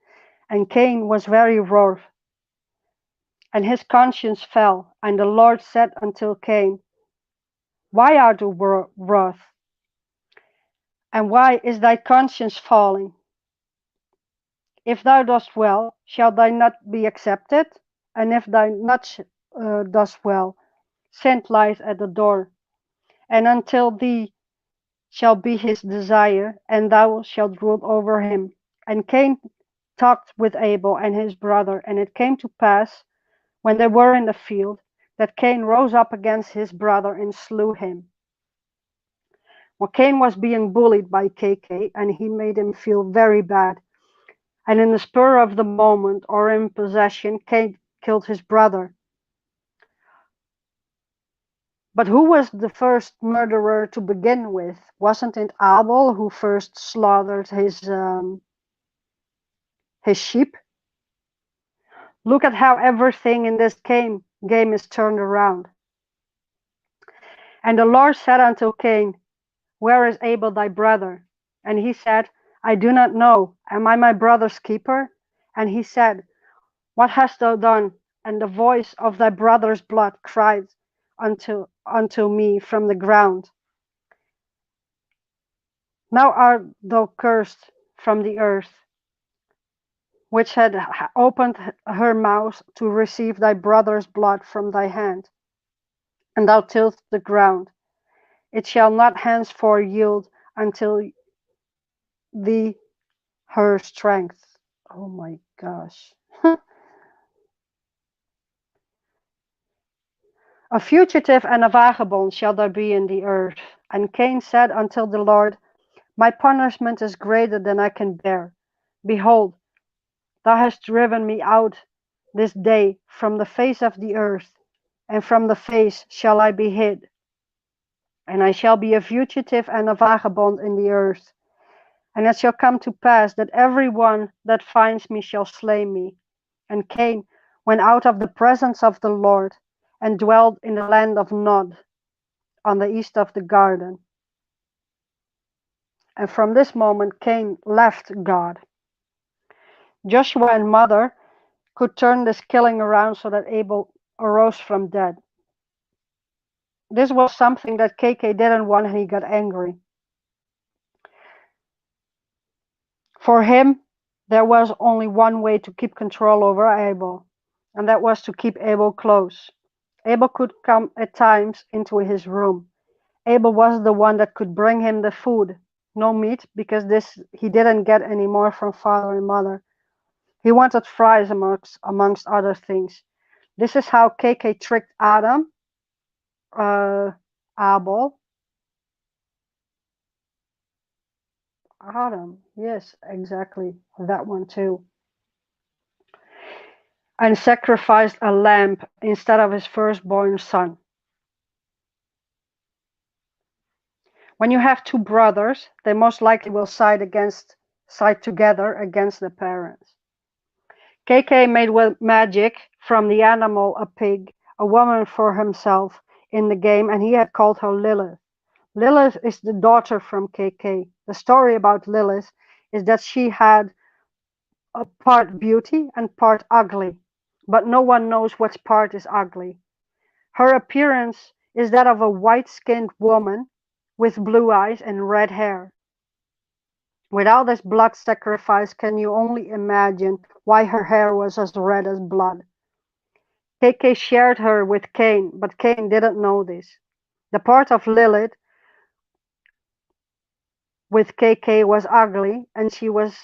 And Cain was very wroth, and his conscience fell. And the Lord said unto Cain, Why art thou wroth? And why is thy conscience falling? If thou dost well, shall thy not be accepted? And if thou not dost well, sin lieth at the door. And until thee shall be his desire, and thou shalt rule over him. And Cain talked with Abel and his brother, and it came to pass, when they were in the field, that Cain rose up against his brother and slew him. Well, Cain was being bullied by KK, and he made him feel very bad. And in the spur of the moment, or in possession, Cain killed his brother. But who was the first murderer to begin with? Wasn't it Abel who first slaughtered his sheep? Look at how everything in this game is turned around. And the Lord said unto Cain, Where is Abel thy brother? And he said, I do not know. Am I my brother's keeper? And he said, What hast thou done? And the voice of thy brother's blood cried unto me from the ground. Now art thou cursed from the earth, which had opened her mouth to receive thy brother's blood from thy hand. And thou tillest the ground. It shall not henceforth yield until thee her strength. Oh my gosh. A fugitive and a vagabond shall there be in the earth. And Cain said unto the Lord, My punishment is greater than I can bear. Behold, thou hast driven me out this day from the face of the earth, and from the face shall I be hid. And I shall be a fugitive and a vagabond in the earth. And it shall come to pass that every one that finds me shall slay me. And Cain went out of the presence of the Lord, and dwelt in the land of Nod, on the east of the garden. And from this moment Cain left God. Joshua and Mother could turn this killing around so that Abel arose from dead. This was something that KK didn't want, and he got angry. For him, there was only one way to keep control over Abel, and that was to keep Abel close. Abel could come at times into his room. Abel was the one that could bring him the food, no meat, because this he didn't get any more from father and mother. He wanted fries amongst other things. This is how KK tricked Abel. Adam, yes, exactly, that one too. And sacrificed a lamb instead of his firstborn son. When you have two brothers, they most likely will side together against the parents. KK made with magic from the animal a pig, a woman for himself in the game, and he had called her Lilith. Lilith is the daughter from KK. The story about Lilith is that she had a part beauty and part ugly, but no one knows which part is ugly. Her appearance is that of a white-skinned woman with blue eyes and red hair. Without this blood sacrifice, can you only imagine why her hair was as red as blood? KK shared her with Cain, but Cain didn't know this. The part of Lilith with KK was ugly, and she was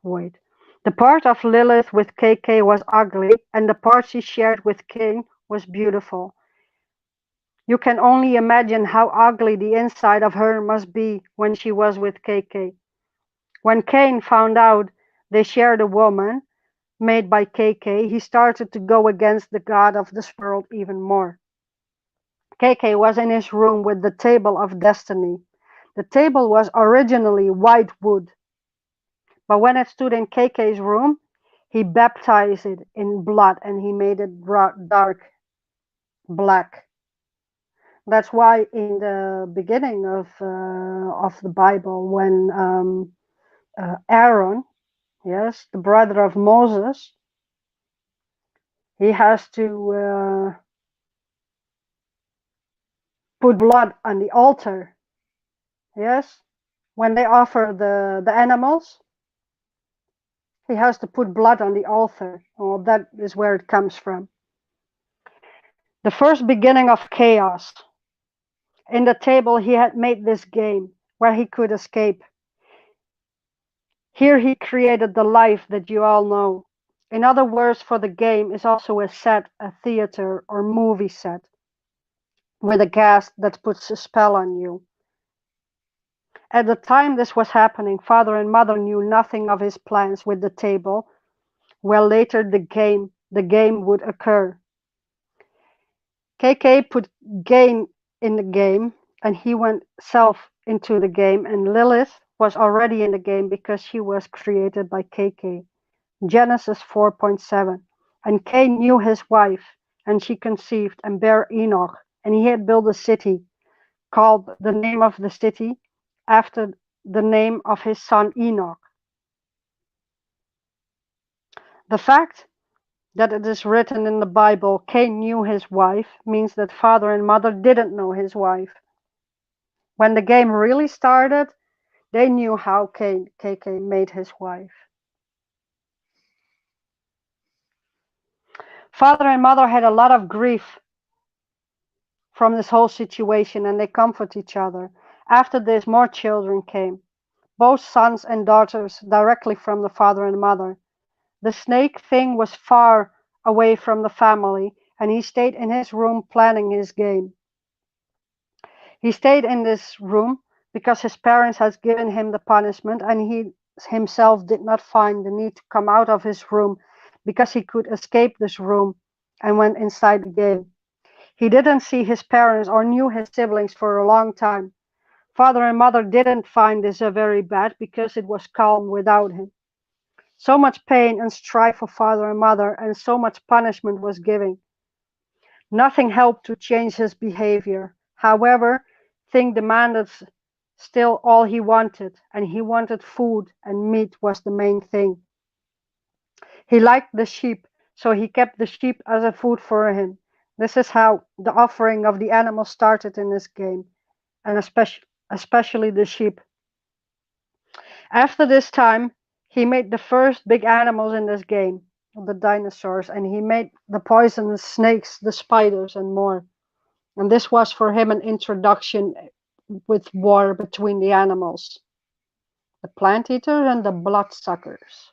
wait. The part of Lilith with KK was ugly, and the part she shared with Cain was beautiful. You can only imagine how ugly the inside of her must be when she was with KK. When Cain found out they shared a woman made by KK, he started to go against the God of this world even more. KK was in his room with the table of destiny. The table was originally white wood, but when it stood in KK's room, he baptized it in blood and he made it dark black. That's why in the beginning of the Bible, when Aaron, yes, the brother of Moses, he has to put blood on the altar. Yes, when they offer the animals, he has to put blood on the altar. Well, that is where it comes from. The first beginning of chaos. In the table, he had made this game where he could escape. Here he created the life that you all know. In other words, for the game is also a set, a theater or movie set, with a cast that puts a spell on you. At the time this was happening, father and mother knew nothing of his plans with the table, where later the game would occur. KK put Gain in the game, and he went self into the game, and Lilith was already in the game because she was created by KK. Genesis 4.7. And Cain knew his wife, and she conceived and bare Enoch, and he had built a city, called the name of the city after the name of his son Enoch. The fact that it is written in the Bible, Cain knew his wife, means that father and mother didn't know his wife. When the game really started, they knew how KK made his wife. Father and mother had a lot of grief from this whole situation, and they comfort each other. After this, more children came, both sons and daughters, directly from the father and mother. The snake thing was far away from the family, and he stayed in his room planning his game. He stayed in this room because his parents had given him the punishment, and he himself did not find the need to come out of his room because he could escape this room and went inside the game. He didn't see his parents or knew his siblings for a long time. Father and mother didn't find this very bad because it was calm without him. So much pain and strife for father and mother, and so much punishment was given. Nothing helped to change his behavior. However, thing demanded still all he wanted, and he wanted food, and meat was the main thing. He liked the sheep, so he kept the sheep as a food for him. This is how the offering of the animals started in this game, and especially the sheep. After this time, he made the first big animals in this game, the dinosaurs, and he made the poisonous snakes, the spiders, and more. And this was for him an introduction with war between the animals, the plant eaters and the bloodsuckers.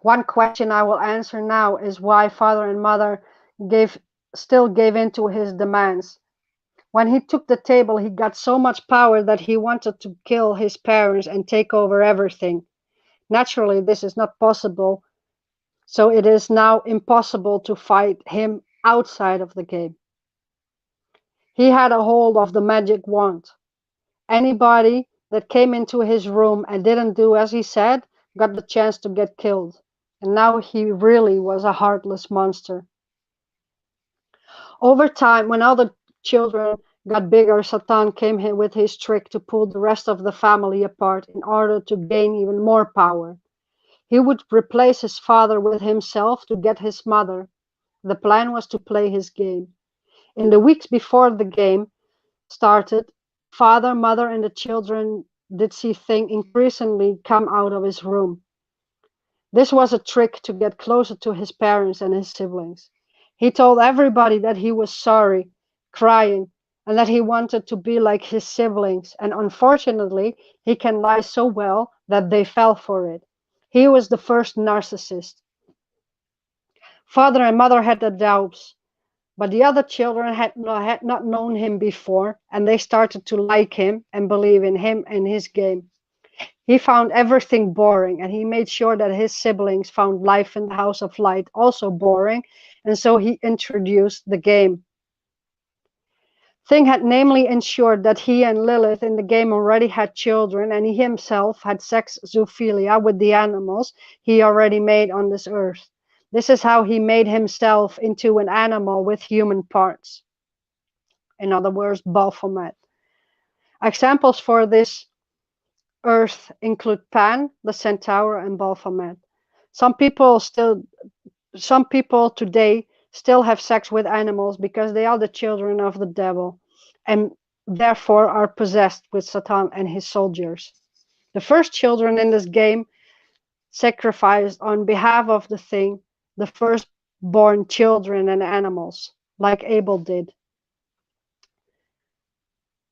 One question I will answer now is why father and mother still gave in to his demands. When he took the table, he got so much power that he wanted to kill his parents and take over everything. Naturally, this is not possible, so it is now impossible to fight him outside of the game. He had a hold of the magic wand. Anybody that came into his room and didn't do as he said got the chance to get killed. And now he really was a heartless monster. Over time, when all the children got bigger, Satan came here with his trick to pull the rest of the family apart in order to gain even more power. He would replace his father with himself to get his mother. The plan was to play his game. In the weeks before the game started, father, mother, and the children did see things increasingly come out of his room. This was a trick to get closer to his parents and his siblings. He told everybody that he was sorry, crying, and that he wanted to be like his siblings, and unfortunately, he can lie so well that they fell for it. He was the first narcissist. Father and mother had their doubts, but the other children had not known him before, and they started to like him and believe in him and his game. He found everything boring, and he made sure that his siblings found life in the House of Light also boring, and so he introduced the game. Thing had namely ensured that he and Lilith in the game already had children, and he himself had sex zoophilia with the animals he already made on this earth. This is how he made himself into an animal with human parts. In other words, Baphomet. Examples for this earth include Pan, the centaur, and Baphomet. Some people today still have sex with animals because they are the children of the devil and therefore are possessed with Satan and his soldiers. The first children in this game sacrificed on behalf of the thing, the firstborn children and animals, like Abel did.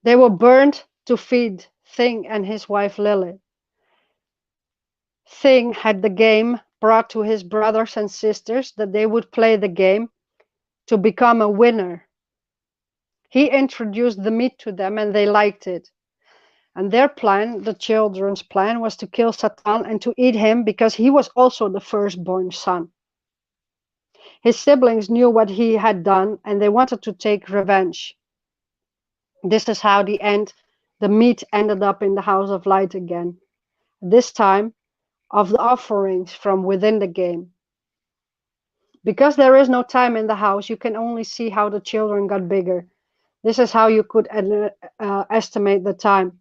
They were burned to feed Thing and his wife Lilith. thing had the game brought to his brothers and sisters that they would play the game to become a winner. He introduced the meat to them and they liked it. And their plan, the children's plan, was to kill Satan and to eat him because he was also the firstborn son. His siblings knew what he had done and they wanted to take revenge. This is how the meat ended up in the house of light again. This time of the offerings from within the game. Because there is no time in the house, you can only see how the children got bigger. This is how you could estimate the time.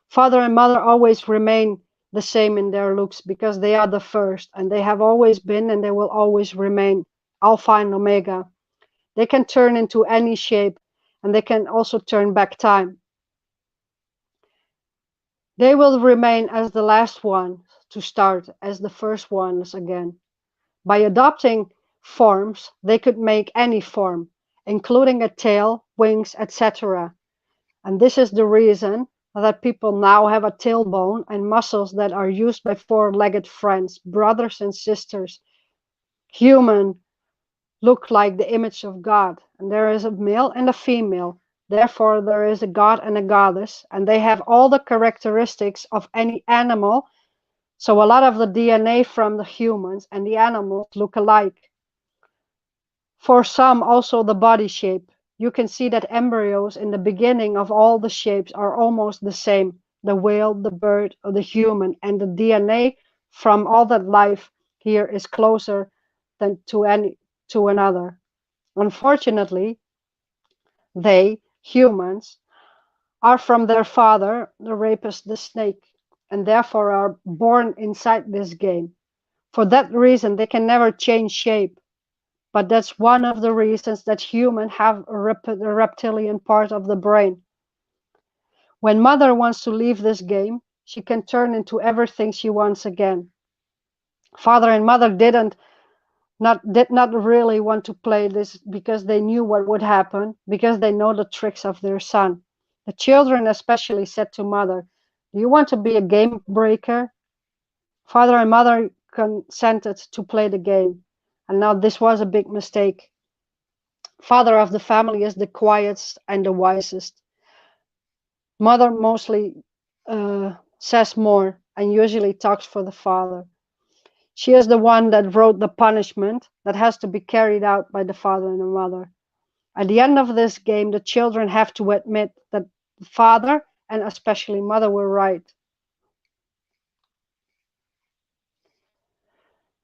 Father and mother always remain the same in their looks because they are the first and they have always been and they will always remain Alpha and Omega. They can turn into any shape and they can also turn back time. They will remain as the last one to start as the first ones again. By adopting forms, they could make any form, including a tail, wings, etc. And this is the reason that people now have a tailbone and muscles that are used by four-legged friends, brothers and sisters. Human look like the image of God, and there is a male and a female. Therefore, there is a god and a goddess, and they have all the characteristics of any animal. So a lot of the DNA from the humans and the animals look alike. For some, also the body shape. You can see that embryos in the beginning of all the shapes are almost the same. The whale, the bird, or the human, and the DNA from all that life here is closer than to another. Unfortunately, they, humans, are from their father, the rapist, the snake, and therefore are born inside this game. For that reason, they can never change shape. But that's one of the reasons that humans have a reptilian part of the brain. When mother wants to leave this game, she can turn into everything she wants again. Father and mother did not really want to play this because they knew what would happen, because they know the tricks of their son. The children especially said to mother, "Do you want to be a game breaker?" Father and mother consented to play the game. And now this was a big mistake. Father of the family is the quietest and the wisest. Mother mostly says more and usually talks for the father. She is the one that wrote the punishment that has to be carried out by the father and the mother. At the end of this game, the children have to admit that the father and especially mother were right.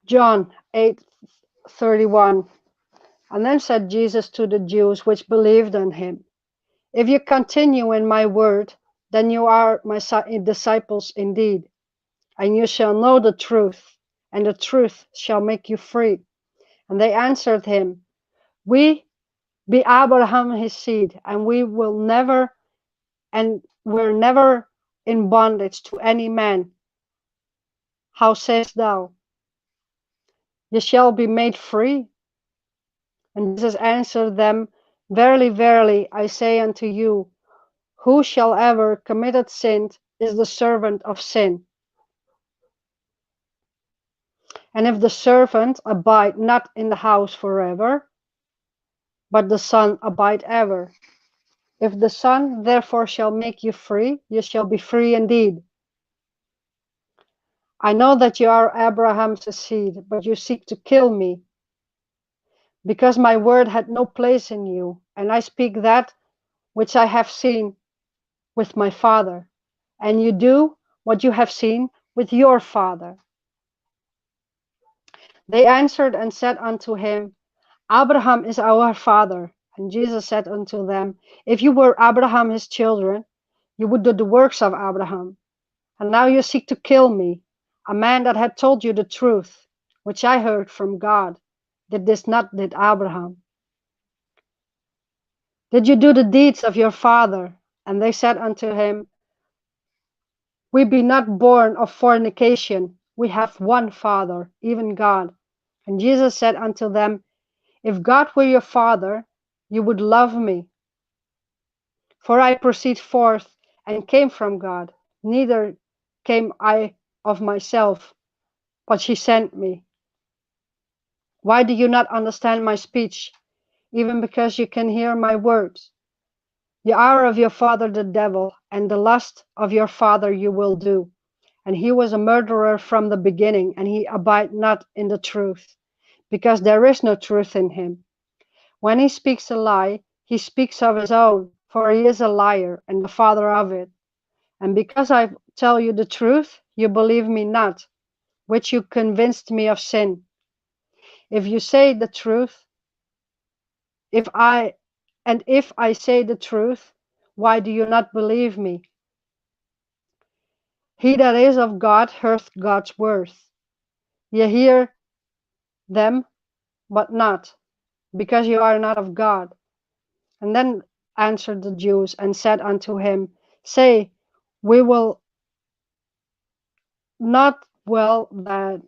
John 8:31. And then said Jesus to the Jews which believed on him, "If you continue in my word, then you are my disciples indeed, and you shall know the truth, and the truth shall make you free." And they answered him, "We be Abraham his seed, and we're never in bondage to any man. How sayest thou, ye shall be made free?" And Jesus answered them, "Verily, verily, I say unto you, who shall ever committed sin is the servant of sin. And if the servant abide not in the house forever, but the Son abide ever. If the Son therefore shall make you free, you shall be free indeed. I know that you are Abraham's seed, but you seek to kill me, because my word had no place in you, and I speak that which I have seen with my father, and you do what you have seen with your father. They answered and said unto him, Abraham is our father. And Jesus said unto them, If you were Abraham his children, you would do the works of Abraham. And now you seek to kill me, a man that had told you the truth, which I heard from God. Did this not did Abraham? Did you do the deeds of your father? And they said unto him, We be not born of fornication. We have one Father, even God. And Jesus said unto them, If God were your Father, you would love me. For I proceed forth and came from God, neither came I of myself, but she sent me. Why do you not understand my speech, even because you can hear my words? You are of your father the devil, and the lust of your father you will do. And he was a murderer from the beginning, and he abide not in the truth, because there is no truth in him. When he speaks a lie, he speaks of his own, for he is a liar and the father of it. And because I tell you the truth, you believe me not, which you convinced me of sin. If you say the truth, if I say the truth, why do you not believe me? He that is of God heareth God's words. Ye hear them, but not, because you are not of God. And then answered the Jews and said unto him, Say, we will not well that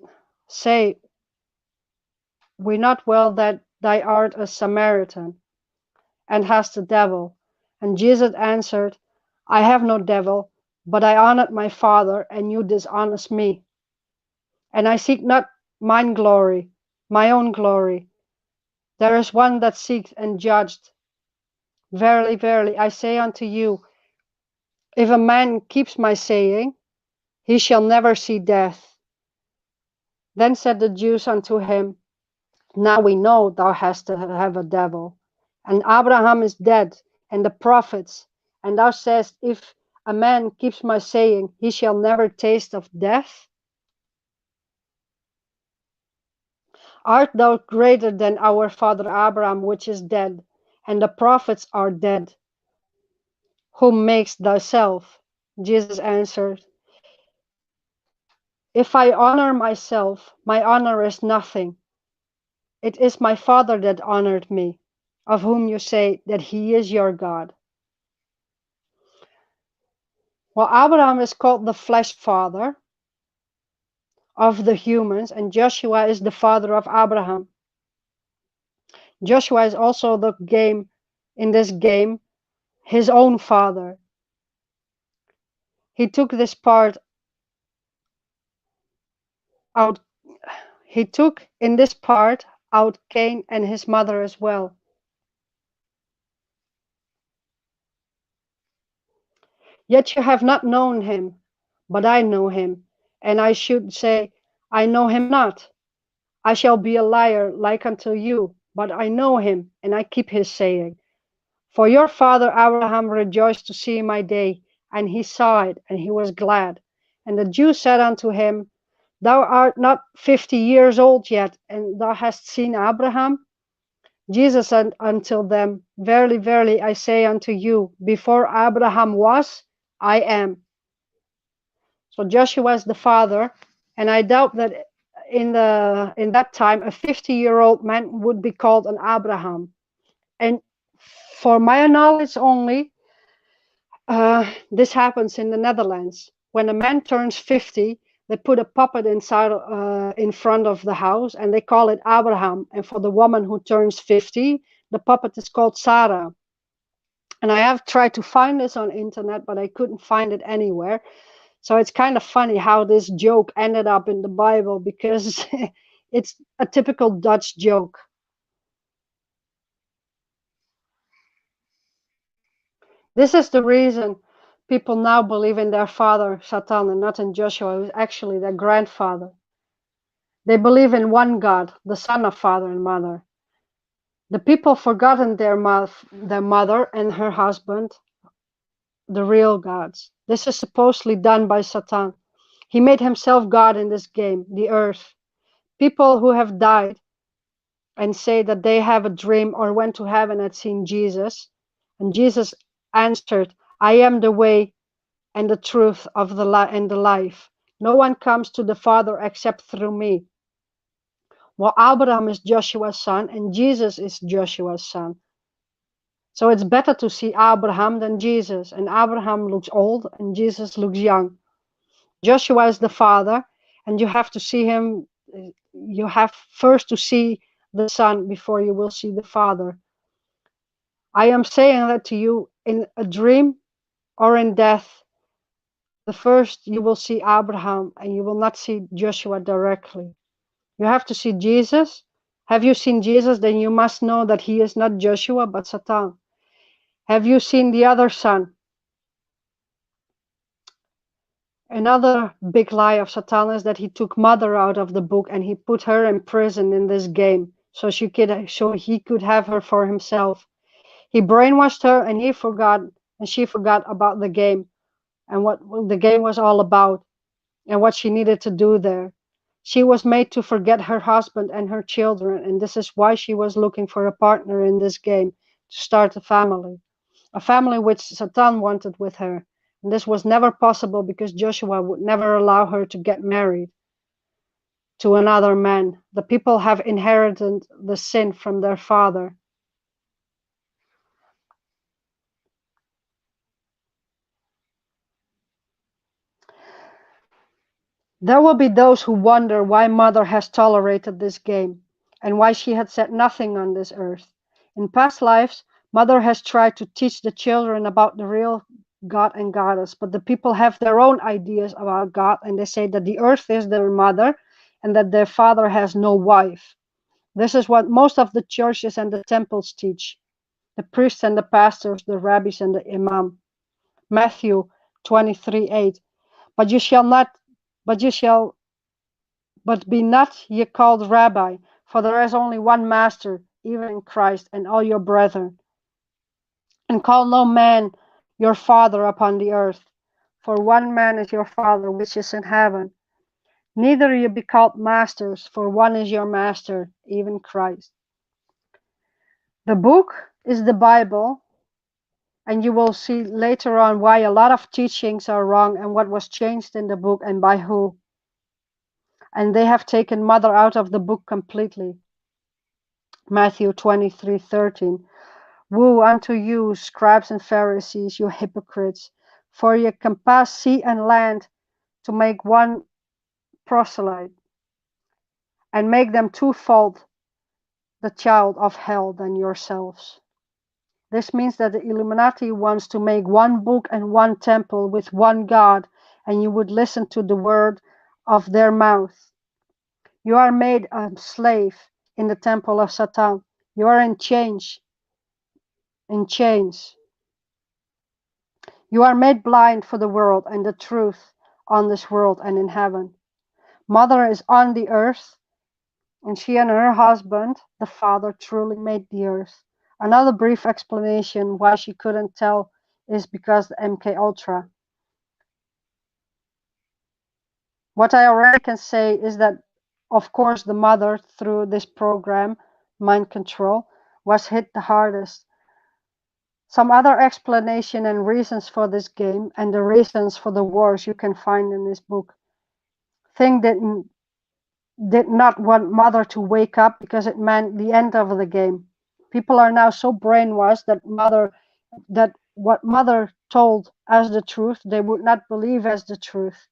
say we not well that thou art a Samaritan, and hast a devil. And Jesus answered, I have no devil, but I honored my Father, and you dishonest me. And I seek not mine glory, my own glory. There is one that seeketh and judged. Verily, verily, I say unto you, if a man keeps my saying, he shall never see death. Then said the Jews unto him, Now we know thou hast to have a devil. And Abraham is dead, and the prophets. And thou sayest, If a man keeps my saying, he shall never taste of death. Art thou greater than our father Abraham, which is dead, and the prophets are dead? Whom makest thyself? Jesus answered, If I honor myself, my honor is nothing. It is my Father that honored me, of whom you say that he is your God. Well, Abraham is called the flesh father of the humans, and Joshua is the father of Abraham. Joshua is also in this game, his own father. He took this part out. He took in this part out Cain and his mother as well. Yet you have not known him, but I know him, and I should say, I know him not. I shall be a liar like unto you, but I know him, and I keep his saying. For your father Abraham rejoiced to see my day, and he saw it, and he was glad. And the Jews said unto him, Thou art not 50 years old yet, and thou hast seen Abraham? Jesus said unto them, Verily, verily, I say unto you, before Abraham was, I am. So Joshua is the father, and I doubt that in that time a 50-year-old man would be called an Abraham. And for my knowledge only, this happens in the Netherlands. When a man turns 50, they put a puppet inside in front of the house, and they call it Abraham. And for the woman who turns 50, the puppet is called Sarah. And I have tried to find this on internet, but I couldn't find it anywhere. So it's kind of funny how this joke ended up in the Bible, because it's a typical Dutch joke. This is the reason people now believe in their father, Satan, and not in Joshua, who's actually their grandfather. They believe in one God, the son of father and mother. The people forgotten their mother and her husband, the real gods. This is supposedly done by Satan. He made himself God in this game, the earth. People who have died and say that they have a dream or went to heaven and seen Jesus. And Jesus answered, I am the way and the truth of and the life. No one comes to the Father except through me. Well, Abraham is Joshua's son, and Jesus is Joshua's son. So it's better to see Abraham than Jesus. And Abraham looks old, and Jesus looks young. Joshua is the father, and you have to see him. You have first to see the son before you will see the father. I am saying that to you in a dream or in death. The first, you will see Abraham and you will not see Joshua directly. You have to see Jesus. Have you seen Jesus? Then you must know that he is not Joshua, but Satan. Have you seen the other son? Another big lie of Satan is that he took mother out of the book and he put her in prison in this game so he could have her for himself. He brainwashed her and she forgot about the game and what the game was all about and what she needed to do there. She was made to forget her husband and her children, and this is why she was looking for a partner in this game to start a family which Satan wanted with her. And this was never possible because Joshua would never allow her to get married to another man. The people have inherited the sin from their father. There will be those who wonder why Mother has tolerated this game and why she had said nothing on this earth. In past lives, Mother has tried to teach the children about the real God and Goddess, but the people have their own ideas about God and they say that the earth is their mother and that their father has no wife. This is what most of the churches and the temples teach. The priests and the pastors, the rabbis and the imam. Matthew 23:8. But you shall not, but you shall But be not ye called Rabbi, for there is only one Master, even in Christ, and all your brethren. And call no man your Father upon the earth, for one man is your Father which is in heaven. Neither ye be called masters, for one is your Master, even Christ. The book is the Bible, and you will see later on why a lot of teachings are wrong and what was changed in the book and by who. And they have taken Mother out of the book completely. Matthew 23:13. Woe unto you, scribes and Pharisees, you hypocrites, for ye compass sea and land to make one proselyte, and make them twofold the child of hell than yourselves. This means that the Illuminati wants to make one book and one temple with one God, and you would listen to the word of their mouth. You are made a slave in the temple of Satan. You are in chains. You are made blind for the world and the truth on this world and in heaven. Mother is on the earth, and she and her husband, the father, truly made the earth. Another brief explanation why she couldn't tell is because the MK Ultra. What I already can say is that, of course, the mother, through this program, Mind Control, was hit the hardest. Some other explanation and reasons for this game and the reasons for the wars you can find in this book. Thing did not want Mother to wake up because it meant the end of the game. People are now so brainwashed that what Mother told as the truth, they would not believe as the truth.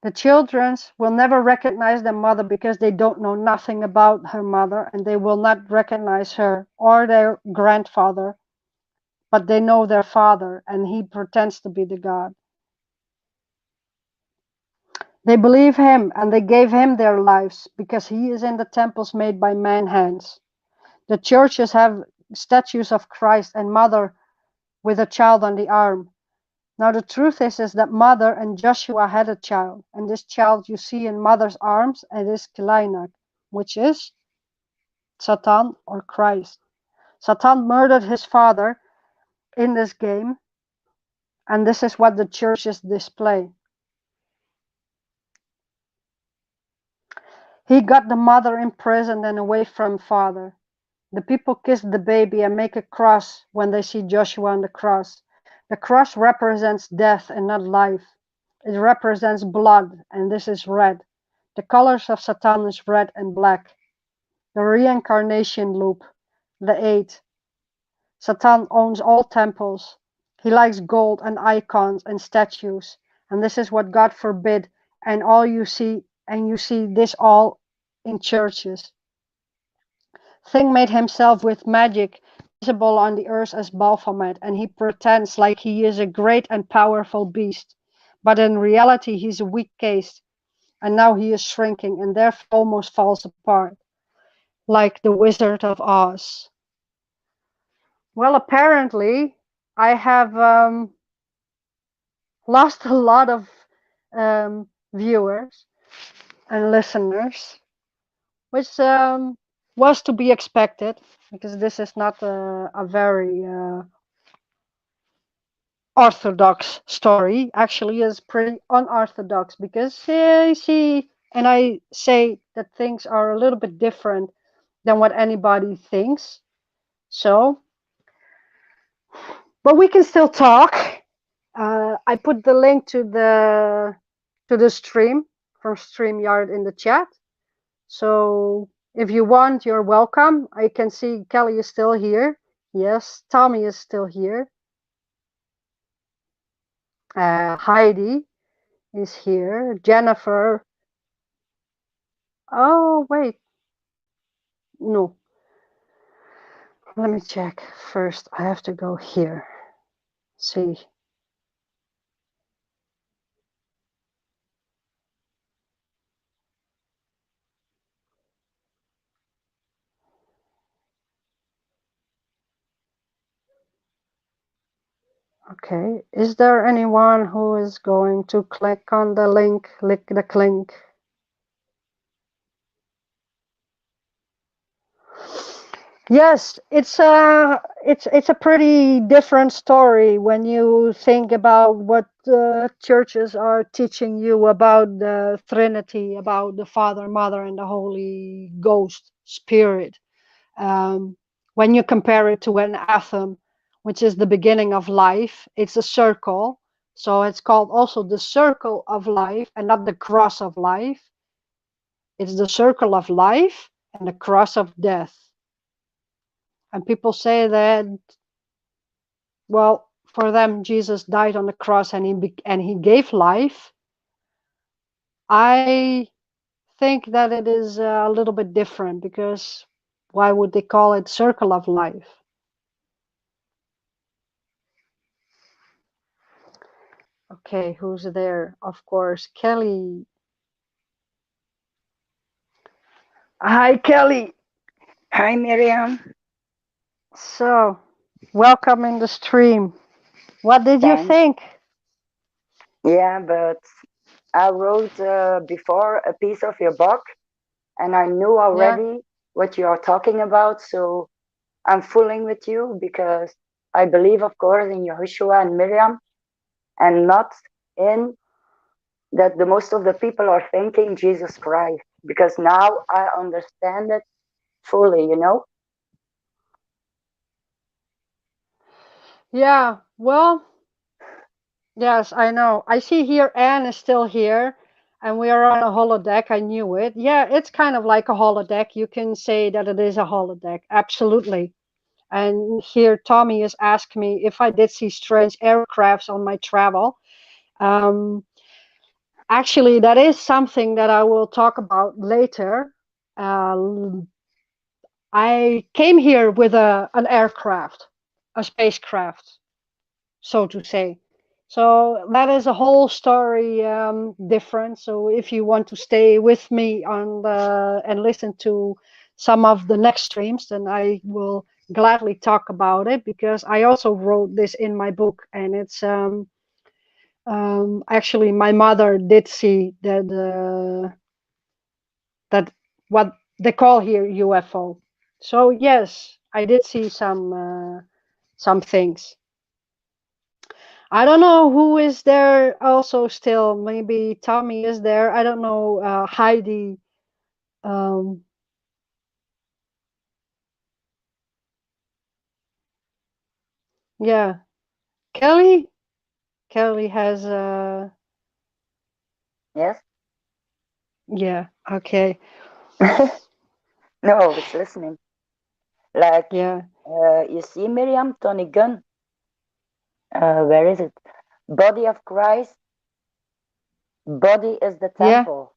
The children will never recognize their mother because they don't know nothing about her mother, and they will not recognize her or their grandfather, but they know their father, and he pretends to be the God. They believe him, and they gave him their lives because he is in the temples made by man's hands. The churches have statues of Christ and Mother with a child on the arm. Now the truth is that Mother and Joshua had a child, and this child you see in Mother's arms, and is Kilinak, which is Satan or Christ. Satan murdered his father in this game, and this is what the churches display. He got the mother imprisoned and away from father. The people kiss the baby and make a cross when they see Joshua on the cross. The cross represents death and not life. It represents blood, and this is red. The colors of Satan is red and black. The reincarnation loop, the 8. Satan owns all temples. He likes gold and icons and statues, and this is what God forbid. And you see this all in churches. Thing made himself with magic visible on the earth as Baphomet, and he pretends like he is a great and powerful beast. But in reality, he's a weak case, and now he is shrinking and therefore almost falls apart, like the Wizard of Oz. Well, apparently, I have lost a lot of viewers and listeners, which was to be expected, because this is not a very orthodox story. Actually, is pretty unorthodox, because I see and I say that things are a little bit different than what anybody thinks. So, but we can still talk. I put the link to the stream from StreamYard in the chat. So if you want, you're welcome. I can see Kelly is still here. Yes, Tommy is still here. Heidi is here. Jennifer. Oh, wait. No. Let me check first. I have to go here. See. Okay. Is there anyone who is going to click on the link? Click the link. Yes, it's a pretty different story when you think about what churches are teaching you about the Trinity, about the Father, Mother, and the Holy Ghost Spirit. When you compare it to an atom, which is the beginning of life, it's a circle. So it's called also the circle of life and not the cross of life. It's the circle of life and the cross of death. And people say that, well, for them, Jesus died on the cross and he gave life. I think that it is a little bit different, because why would they call it circle of life? Okay, who's there? Of course, Kelly. Hi, Kelly. Hi, Miriam. So, welcome in the stream. What did you Thanks. think? Yeah, but I wrote before a piece of your book, and I knew Yeah. already what you are talking about. So I'm fooling with you because I believe, of course, in Yahushua and Miriam, and not in that the most of the people are thinking Jesus Christ. Because now I understand it fully, you know? Yeah, well, yes, I know. I see here Anne is still here, and we are on a holodeck. I knew it. Yeah, it's kind of like a holodeck. You can say that it is a holodeck. Absolutely. And here Tommy has asked me if I did see strange aircrafts on my travel. Um, Actually, that is something that I will talk about later. Uh, I came here with an aircraft, a spacecraft, so to say. So that is a whole story different. So if you want to stay with me on and listen to some of the next streams, then I will gladly talk about it, because I also wrote this in my book, and it's actually my mother did see that what they call here UFO. So yes, I did see some things. I don't know who is there also still. Maybe Tommy is there. I don't know. Heidi. Um, yeah. Kelly. Kelly has. Yes? Yeah. Okay. No, I was listening. Like, Yeah. you see, Miriam, Tony Gunn, where is it? Body of Christ, body is the Yeah. temple.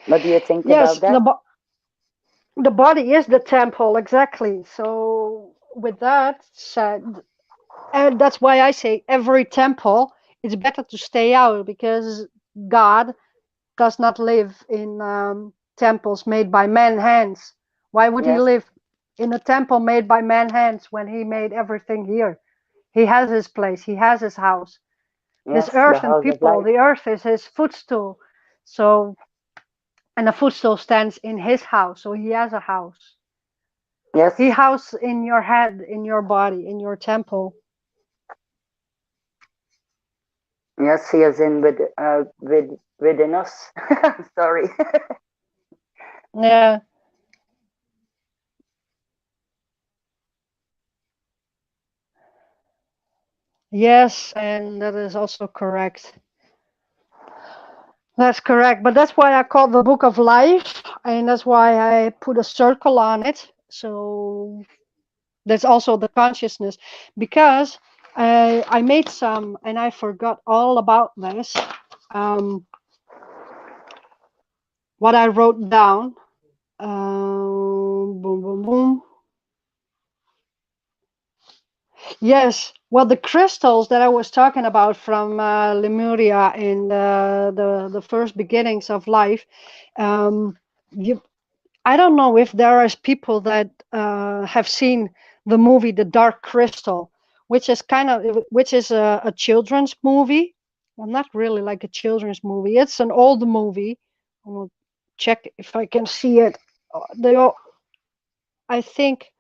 What do you think Yes. about that? The body is the temple, exactly. So with that said, and that's why I say every temple, it's better to stay out, because God does not live in temples made by man hands. Why would he Yes, live in a temple made by man hands when he made everything here? He has his place, he has his house. This yes, the earth and house of people, light. the earth is his footstool. So, and the footstool stands in his house, so he has a house. Yes, He house in your head, in your body, in your temple. yes, he is in within us. Sorry. Yeah. Yes, and that is also correct. That's correct. But that's why I call the book of life, and that's why I put a circle on it. So that's also the consciousness, because I made some, and I forgot all about this. Um, what I wrote down. Boom, boom, boom. Yes, well, the crystals that I was talking about from Lemuria and the first beginnings of life, um, you, I don't know if there is people that have seen the movie The Dark Crystal, which is a children's movie. Well, not really like a children's movie. It's an old movie. I will check if I can see it. They all, I think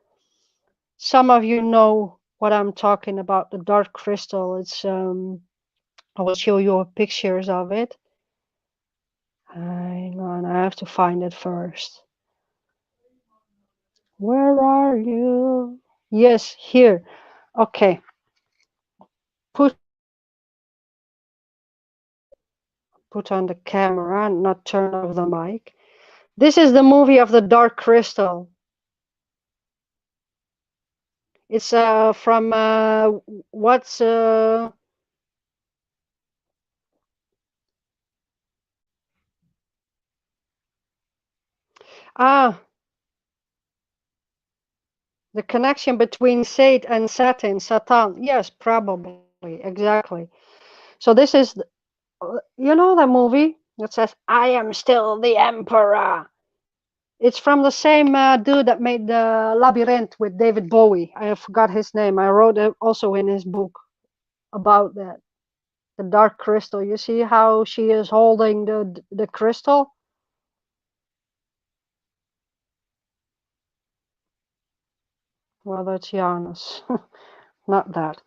some of you know what I'm talking about. The Dark Crystal. It's I will show you pictures of it. Hang on, I have to find it first. Where are you? Yes, here. Okay. Put put on the camera, not turn off the mic. This is the movie of the Dark Crystal. It's from what's ah the connection between Sate and Satan. Yes, probably, exactly. So this is you know the movie that says "I am still the emperor." It's from the same dude that made the Labyrinth with David Bowie. I forgot his name. I wrote it also in his book about that. The Dark Crystal. You see how she is holding the crystal? Well, that's Janus, not that.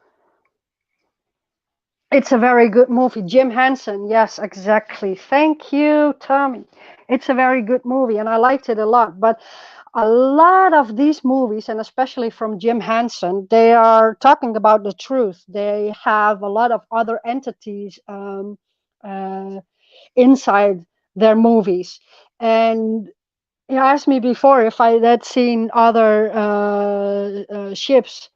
It's a very good movie. Jim Henson. Yes, exactly. Thank you, Tommy. It's a very good movie, and I liked it a lot. But a lot of these movies, and especially from Jim Henson, they are talking about the truth. They have a lot of other entities uh, inside their movies. And you asked me before if I had seen other ships.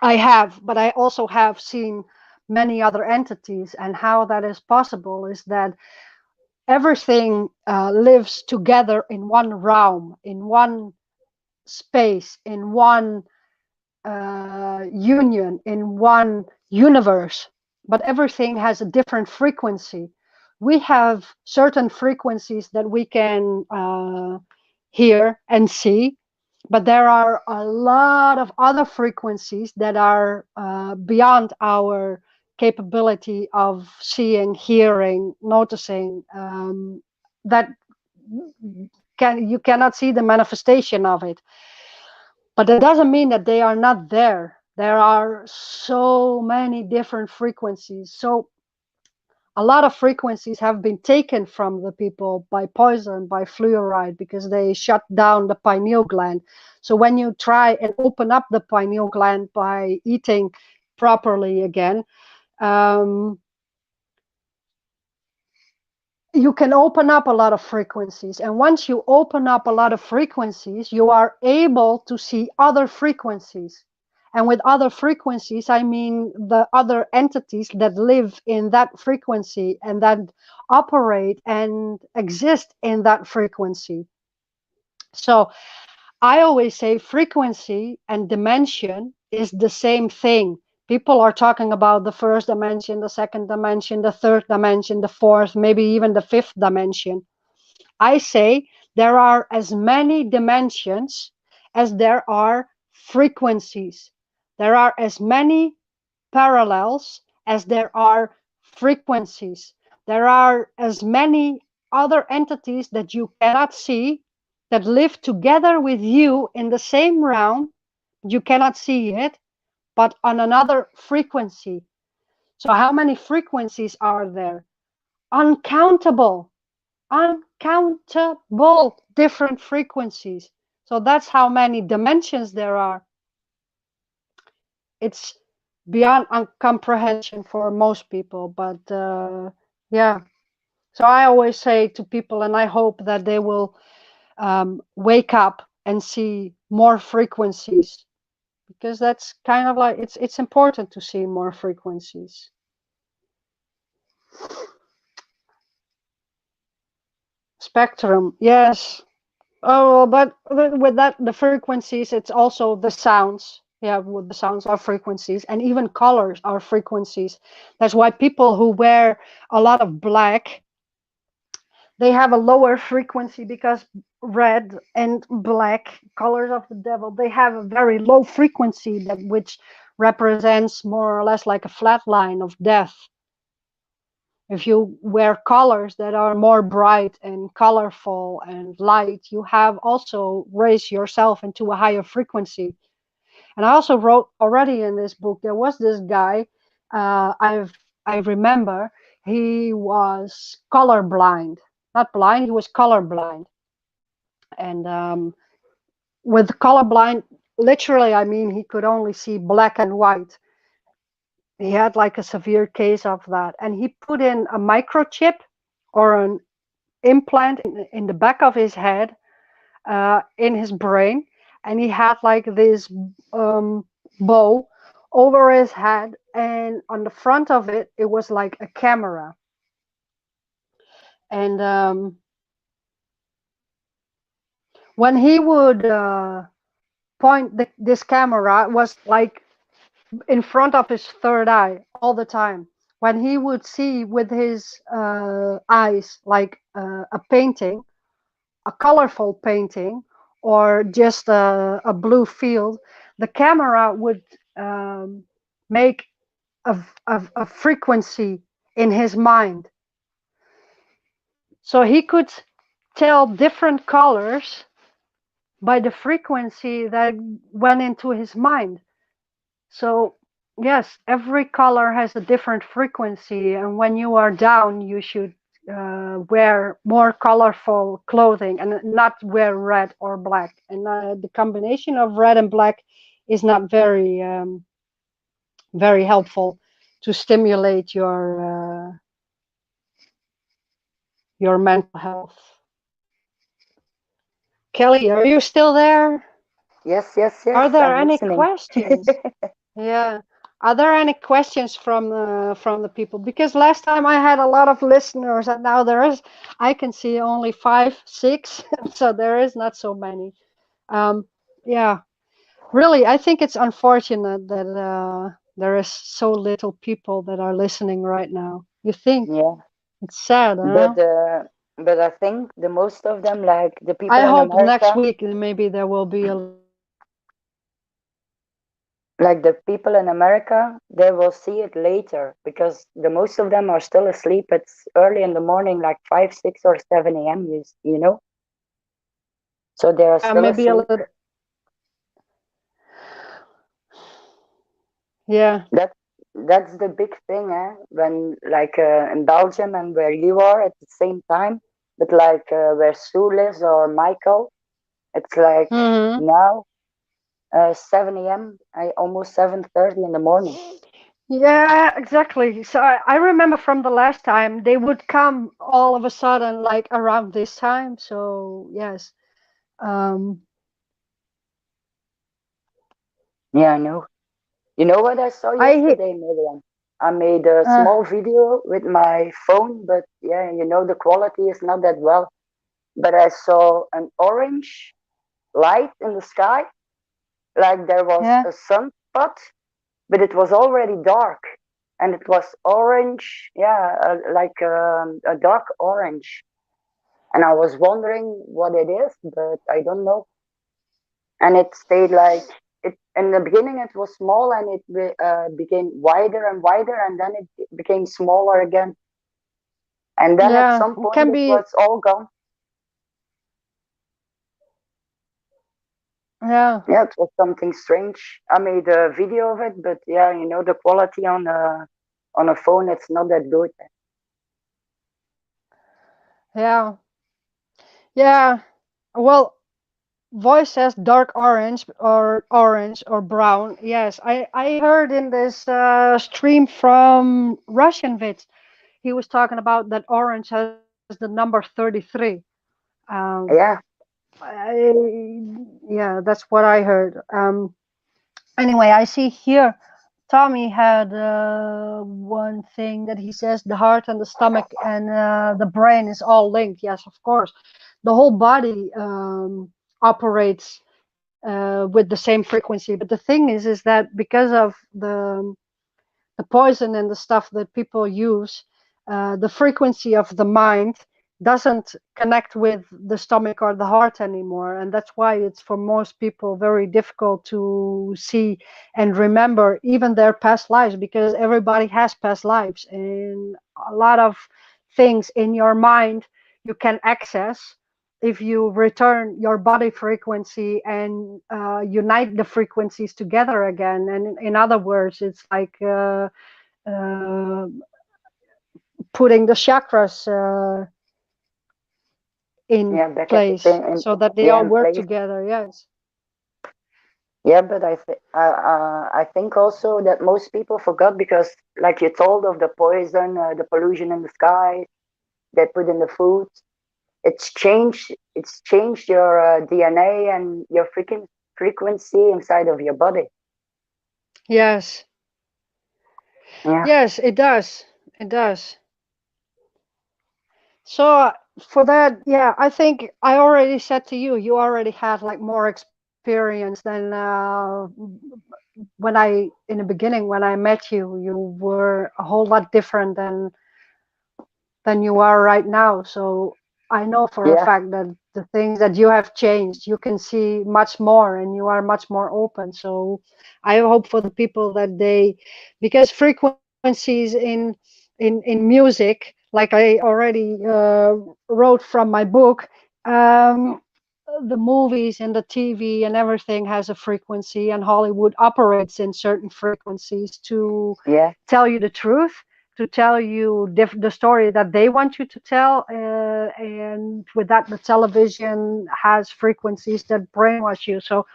I have, but I also have seen many other entities. And how that is possible is that everything lives together in one realm, in one space, in one union, in one universe, but everything has a different frequency. We have certain frequencies that we can hear and see, but there are a lot of other frequencies that are beyond our capability of seeing, hearing, noticing, that you cannot see the manifestation of it. But that doesn't mean that they are not there. There are so many different frequencies. So a lot of frequencies have been taken from the people by poison, by fluoride, because they shut down the pineal gland. So when you try and open up the pineal gland by eating properly again, um, you can open up a lot of frequencies. And once you open up a lot of frequencies, you are able to see other frequencies. And with other frequencies, I mean the other entities that live in that frequency and that operate and exist in that frequency. So I always say frequency and dimension is the same thing. People are talking about the first dimension, the second dimension, the third dimension, the fourth, maybe even the fifth dimension. I say there are as many dimensions as there are frequencies. There are as many parallels as there are frequencies. There are as many other entities that you cannot see that live together with you in the same realm. You cannot see it, but on another frequency. So, how many frequencies are there? Uncountable, uncountable different frequencies. So, that's how many dimensions there are. It's beyond comprehension for most people, but yeah. So I always say to people, and I hope that they will wake up and see more frequencies, because that's kind of like it's important to see more frequencies. Spectrum, yes. Oh, but with that, the frequencies, it's also the sounds. Yeah, with the sounds are frequencies, and even colors are frequencies. That's why people who wear a lot of black, they have a lower frequency, because red and black, colors of the devil, they have a very low frequency, that which represents more or less like a flat line of death. If you wear colors that are more bright and colorful and light, you have also raised yourself into a higher frequency. And I also wrote already in this book, there was this guy, I remember, he was colorblind. Not blind, he was colorblind. And with colorblind, literally, I mean, he could only see black and white. He had like a severe case of that. And he put in a microchip or an implant in the back of his head, in his brain. And he had like this bow over his head. And on the front of it, it was like a camera. And when he would point this camera, was like in front of his third eye all the time. When he would see with his eyes like a painting, a colorful painting, or just a blue field, the camera would make a frequency in his mind. So he could tell different colors by the frequency that went into his mind. So yes, every color has a different frequency, and when you are down, you should wear more colorful clothing and not wear red or black. And the combination of red and black is not very helpful to stimulate your mental health. Kelly, are you still there? Yes, yes, yes. Are there I'm any listening. questions? Yeah. Are there any questions from the people? Because last time I had a lot of listeners, and now I can see only 5, 6, so there is not so many. Yeah, really, I think it's unfortunate that there is so little people that are listening right now. You think? Yeah, It's sad, huh? but I think the most of them, like the people I in hope next America, week maybe there will be a. like the people in America, they will see it later because the most of them are still asleep. It's early in the morning, like 5, 6, or 7 a.m. You know, so they are Yeah, still maybe a asleep. little. Yeah. That's the big thing, eh? When like in Belgium and where you are at the same time, but like where Sue lives or Michael, it's like Mm-hmm. now 7 a.m. Almost 7:30 in the morning. Yeah, exactly. So I remember from the last time they would come all of a sudden, like around this time. So yes, um, Yeah, I know. You know what I saw I hit. yesterday, Miriam? I made a Uh, small video with my phone, but yeah, the quality is not that well. But I saw an orange light in the sky, like there was Yeah. a sunspot, but it was already dark, and it was orange, yeah, like a dark orange. And I was wondering what it is, but I don't know. And it stayed like it in the beginning. It was small, and it became wider and wider, and then it became smaller again. And then at Yeah. some It point, can it be. was all gone. Yeah. Yeah, it was something strange. I made a video of it, but yeah, you know, the quality on a phone, it's not that good. Yeah. Yeah. Well, voice says dark orange or brown. Yes, I heard in this stream from Russian Vids. He was talking about that orange has the number 33. Um, Yeah, yeah, that's what I heard. Anyway, I see here Tommy had one thing that he says the heart and the stomach and the brain is all linked. Yes, of course. The whole body operates with the same frequency. But the thing is that because of the poison and the stuff that people use, the frequency of the mind doesn't connect with the stomach or the heart anymore. And that's why it's for most people very difficult to see and remember even their past lives, because everybody has past lives and a lot of things in your mind you can access if you return your body frequency and unite the frequencies together again. And in other words, it's like uh, putting the chakras in yeah, back at the place same, so that they yeah, all in work place. together. Yes. Yeah, but I think also that most people forgot because, like you told, of the poison, the pollution in the sky they put in the food. It's changed your DNA and your frequency inside of your body. Yes. Yeah, Yes, it does. It does. So for that, yeah, I think I already said to you, you already had like more experience than when in the beginning when I met you. You were a whole lot different than you are right now. So I know for a yeah, fact that the things that you have changed, you can see much more and you are much more open. So I hope for the people that because frequencies in music, like I already wrote from my book, um, the movies and the TV and everything has a frequency, and Hollywood operates in certain frequencies to yeah, tell you the truth, to tell you the story that they want you to tell. And with that, the television has frequencies that brainwash you. So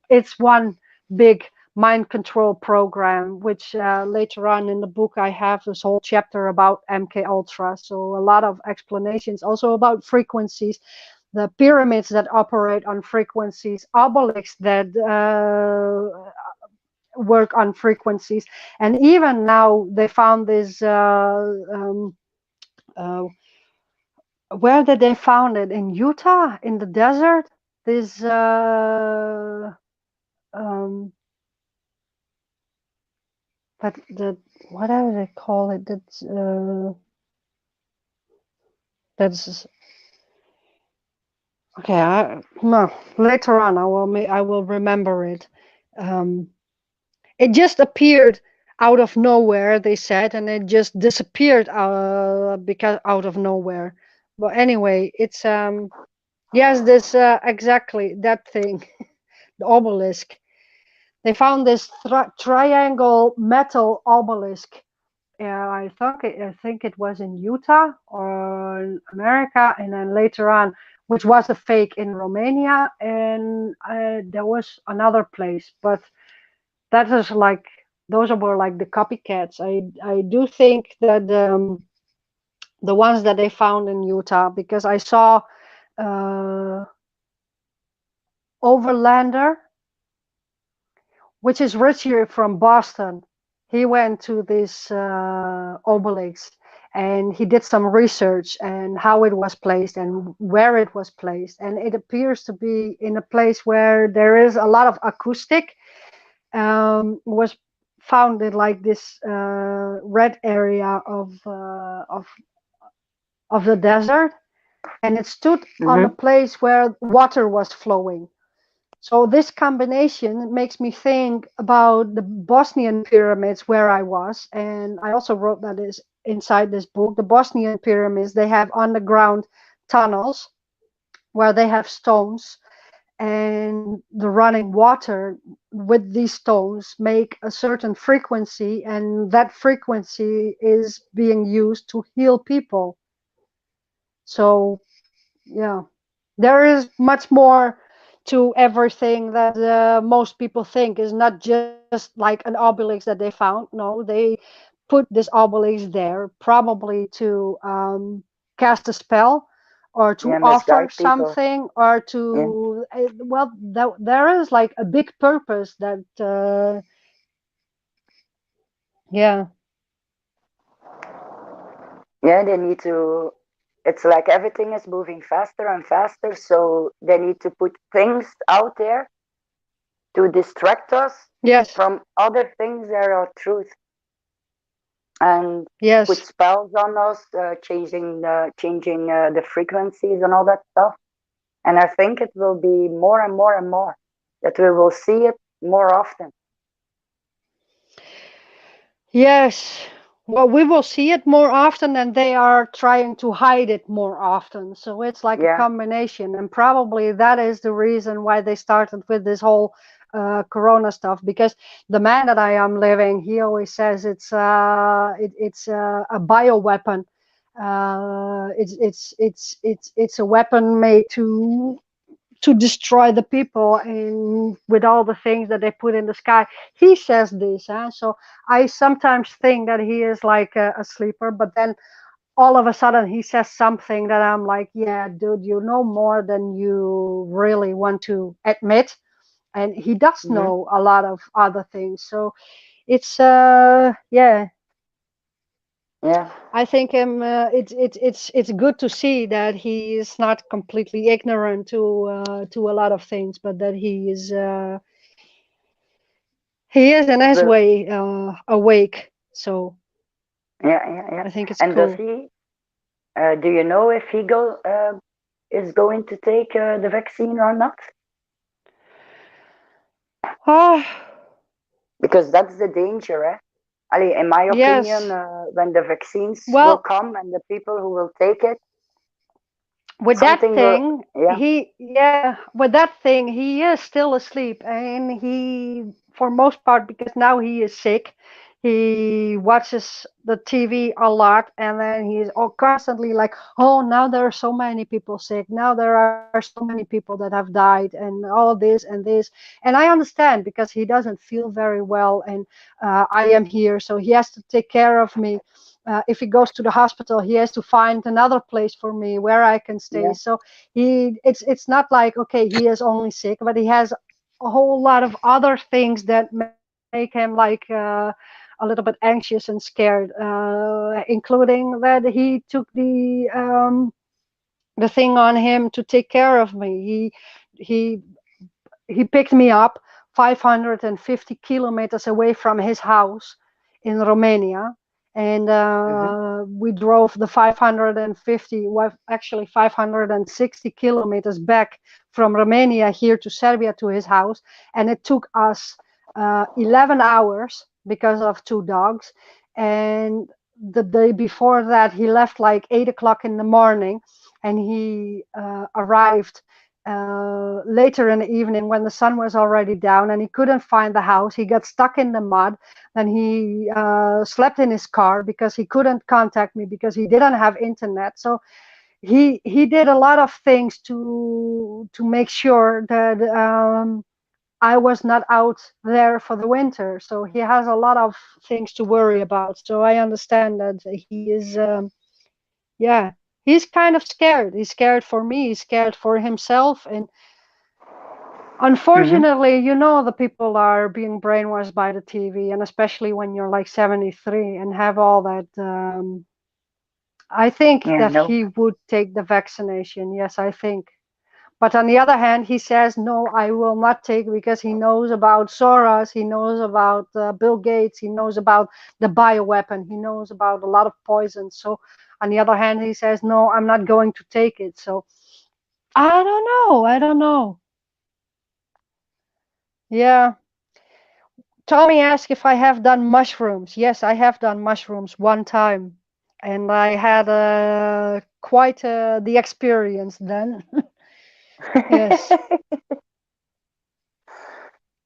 it's one big mind control program, which later on in the book I have this whole chapter about MK Ultra. So a lot of explanations also about frequencies, the pyramids that operate on frequencies, obelisks that work on frequencies. And even now they found this uh, where did they found it, in Utah in the desert, this um that what do they call it, that's okay. No, later on I will remember it. um It just appeared out of nowhere, they said, and it just disappeared because out of nowhere. But anyway, it's yes, this exactly that thing, the obelisk. They found this triangle metal obelisk. I think it was in Utah or in America, and then later on, which was a fake in Romania, and there was another place, but that is like those were like the copycats. I do think that the ones that they found in Utah, because I saw uh, Overlander, which is Richie from Boston. He went to this obelisk, and he did some research and how it was placed and where it was placed, and it appears to be in a place where there is a lot of acoustic. Was found in like this red area of the desert, and it stood on a Mm-hmm. place where water was flowing. So this combination makes me think about the Bosnian pyramids where I was, and I also wrote that is inside this book. The Bosnian pyramids, they have underground tunnels where they have stones, and the running water with these stones make a certain frequency, and that frequency is being used to heal people. So yeah, there is much more to everything that most people think is not just like an obelisk that they found. No, they put this obelisk there probably to cast a spell, or to Yeah, offer misguide people. something, or Yeah. to well, there is like a big purpose that yeah. Yeah, they need to. It's like everything is moving faster and faster, so they need to put things out there to distract us Yes, from other things that are truth, and put yes. spells on us, changing the frequencies and all that stuff. And I think it will be more and more and more that we will see it more often. Yes. Well, we will see it more often, and they are trying to hide it more often. So it's like a Yeah, combination, and probably that is the reason why they started with this whole Corona stuff. Because the man that I am living, he always says it's a bioweapon. It's a weapon made to destroy the people, and with all the things that they put in the sky. He says this, huh? So I sometimes think that he is like a sleeper, but then all of a sudden he says something that I'm like, yeah, dude, you know more than you really want to admit. And he does hmm, know a lot of other things. So it's yeah, yeah, I think it's good to see that he is not completely ignorant to a lot of things, but that he is in his well, way awake. So yeah, yeah, yeah. I think it's And does cool. he? Do you know if he go is going to take the vaccine or not? Oh, Because that's the danger, eh? Ali, in my opinion, yes. when the vaccines will Well, come and the people who will take it, with that something will, thing, yeah, he is still asleep, and he, for most part, because now he is sick, he watches the TV a lot, and then he's all constantly like, oh, now there are so many people sick, now there are so many people that have died, and all this and this. And I understand, because he doesn't feel very well, and I am here, so he has to take care of me. If he goes to the hospital, he has to find another place for me where I can stay. yeah, So it's not like, okay, he is only sick, but he has a whole lot of other things that make him like a little bit anxious and scared, including that he took the thing on him to take care of me. He he picked me up 550 kilometers away from his house in Romania. And hmm, we drove the 550, well, actually 560 kilometers back from Romania here to Serbia to his house. And it took us 11 hours because of two dogs. And the day before that, he left like 8 o'clock in the morning, and he arrived later in the evening when the sun was already down, and he couldn't find the house. He got stuck in the mud, and he slept in his car because he couldn't contact me because he didn't have internet. So he did a lot of things to make sure that I was not out there for the winter. So he has a lot of things to worry about. So I understand that he is yeah, he's kind of scared. He's scared for me, he's scared for himself. And hmm, unfortunately, the people are being brainwashed by the TV, and especially when you're like 73 and have all that I think Yeah, that no. he would take the vaccination. Yes, I think. But on the other hand, he says, no, I will not take, because he knows about Soros, he knows about Bill Gates, he knows about the bioweapon, he knows about a lot of poison. So on the other hand, he says, no, I'm not going to take it. So I don't know. I don't know. Yeah. Tommy asked if I have done mushrooms. Yes, I have done mushrooms one time. And I had quite the experience then. Yes.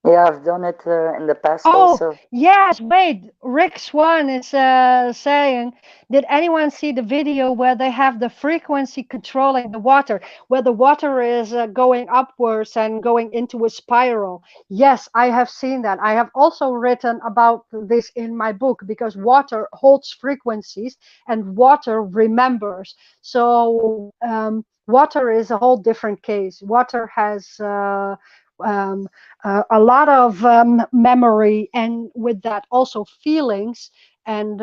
Yeah, I've done it in the past Oh, also. yes, wait. Rick Swan is saying, did anyone see the video where they have the frequency controlling the water, where the water is going upwards and going into a spiral? Yes, I have seen that. I have also written about this in my book, because water holds frequencies and water remembers. So water is a whole different case. Water has um, a lot of memory, and with that also feelings. And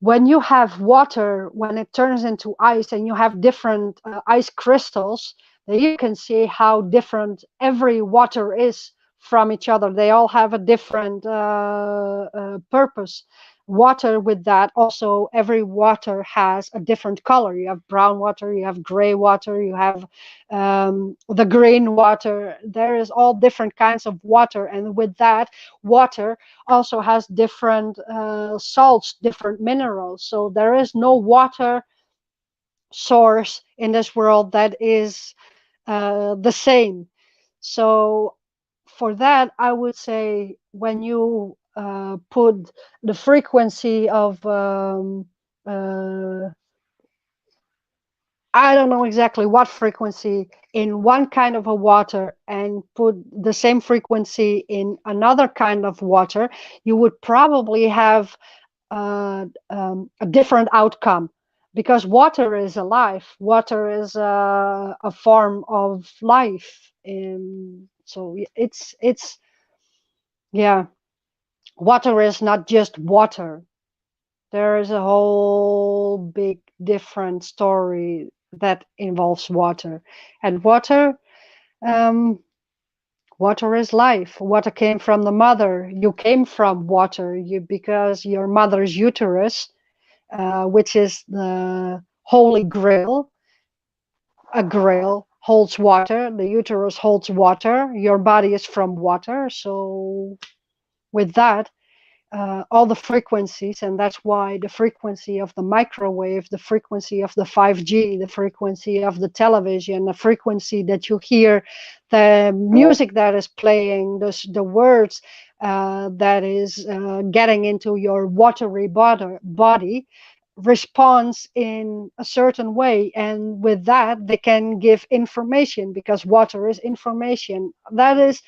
when you have water, when it turns into ice and you have different ice crystals, then you can see how different every water is from each other. They all have a different purpose. Water, with that also, every water has a different color. You have brown water, you have gray water, you have the green water. There is all different kinds of water, and with that, water also has different salts, different minerals. So there is no water source in this world that is the same. So for that, I would say, when you put the frequency of I don't know exactly what frequency in one kind of a water and put the same frequency in another kind of water, you would probably have a different outcome, because water is alive. Water is a form of life. So it's yeah, water is not just water. There is a whole big different story that involves water. And um, water is life. Water came from the mother. You came from water, because your mother's uterus, which is the holy grail. A grail holds water. The uterus holds water. Your body is from water. So with that, all the frequencies, and that's why the frequency of the microwave, the frequency of the 5G, the frequency of the television, the frequency that you hear, the Yeah, music that is playing, the words that is getting into your watery body responds in a certain way, and with that they can give information, because water is information. That is,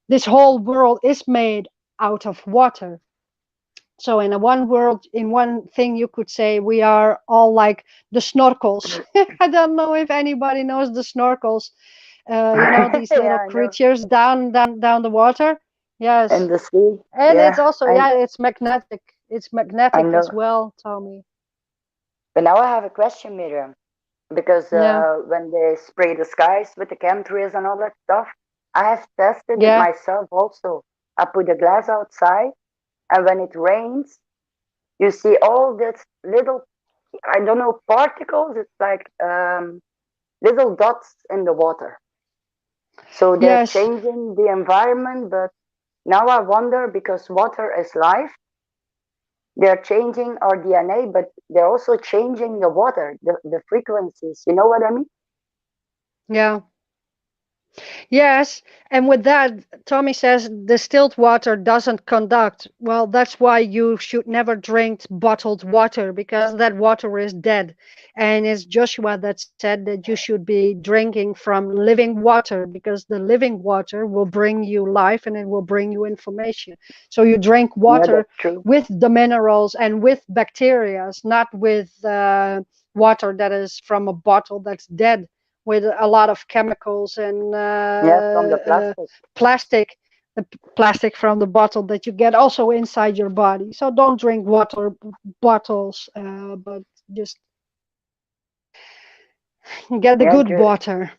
this whole world is made out of water. So in a one world, in one thing, you could say we are all like the snorkels. I don't know if anybody knows the snorkels. These yeah, little I know. creatures down the water. In Yes, the sea. and it's Yeah, also, yeah, it's magnetic. It's I magnetic as know. well, Tommy. But now I have a question, Miriam, because Yeah, when they spray the skies with the chemtrails and all that stuff, I have tested it yeah, myself also. I put the glass outside, and when it rains, you see all this little, I don't know, particles. It's like little dots in the water. So they're yes. changing the environment, but now I wonder, because water is life, they're changing our DNA, but they're also changing the water, the frequencies. You know what I mean? Yeah. Yes, and with that, Tommy says distilled water doesn't conduct. Well, that's why you should never drink bottled water, because that water is dead. And it's Joshua that said that you should be drinking from living water, because the living water will bring you life and it will bring you information. So you drink Yeah, water that's true. with the minerals and with bacteria, not with water that is from a bottle that's dead, with a lot of chemicals and Yeah, from the plastic. plastic. the plastic from the bottle that you get also inside your body. So don't drink water bottles, but just get the Yeah, good water.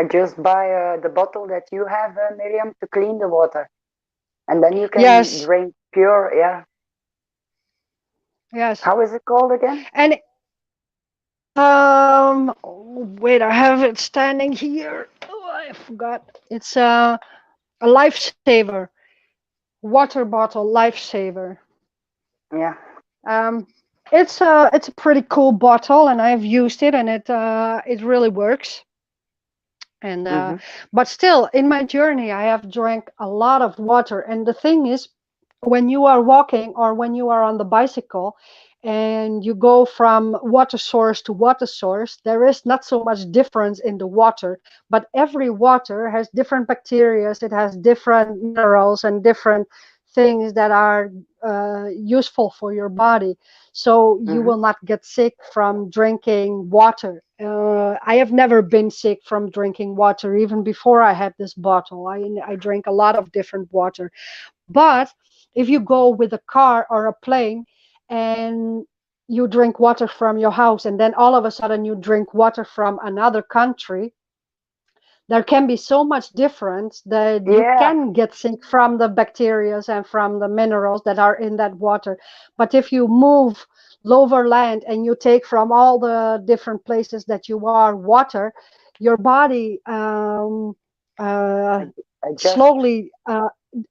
just buy the bottle that you have, Miriam, to clean the water, and then you can Yes, drink pure. Yeah. yes. How is it called again? And wait, I have it standing here. Oh, I forgot. It's a lifesaver water bottle, lifesaver. Yeah. Um, it's a pretty cool bottle, and I've used it, and it really works. And Mm-hmm. but still, in my journey, I have drank a lot of water. And the thing is, when you are walking or when you are on the bicycle and you go from water source to water source, there is not so much difference in the water, but every water has different bacteria, it has different minerals and different things that are useful for your body, so you Mm-hmm. will not get sick from drinking water. I have never been sick from drinking water. Even before I had this bottle, I drank a lot of different water. But if you go with a car or a plane and you drink water from your house, and then all of a sudden you drink water from another country, there can be so much difference that you Yeah. can get sick from the bacteria and from the minerals that are in that water. But if you move lower land and you take from all the different places that you are water, your body uh, I just. slowly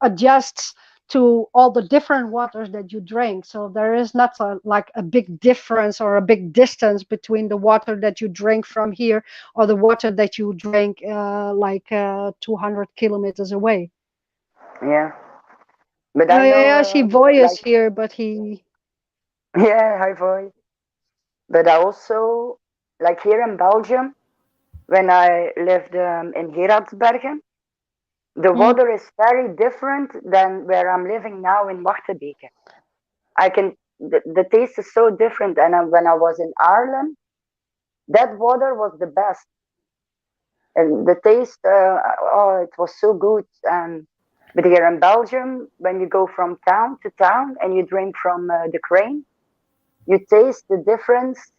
adjusts to all the different waters that you drink. So there is not like a big difference or a big distance between the water that you drink from here or the water that you drink 200 kilometers away. Yeah. But Oh I know, yeah, I see Voy is like, here, but he. yeah, hi, boy. But I also, like here in Belgium, when I lived in Geraardsbergen, the Hmm? water is very different than where I'm living now in Wachtebeke. The taste is so different. And when I was in Ireland, that water was the best. And the taste, oh, it was so good. But here in Belgium, when you go from town to town and you drink from the crane, you taste the difference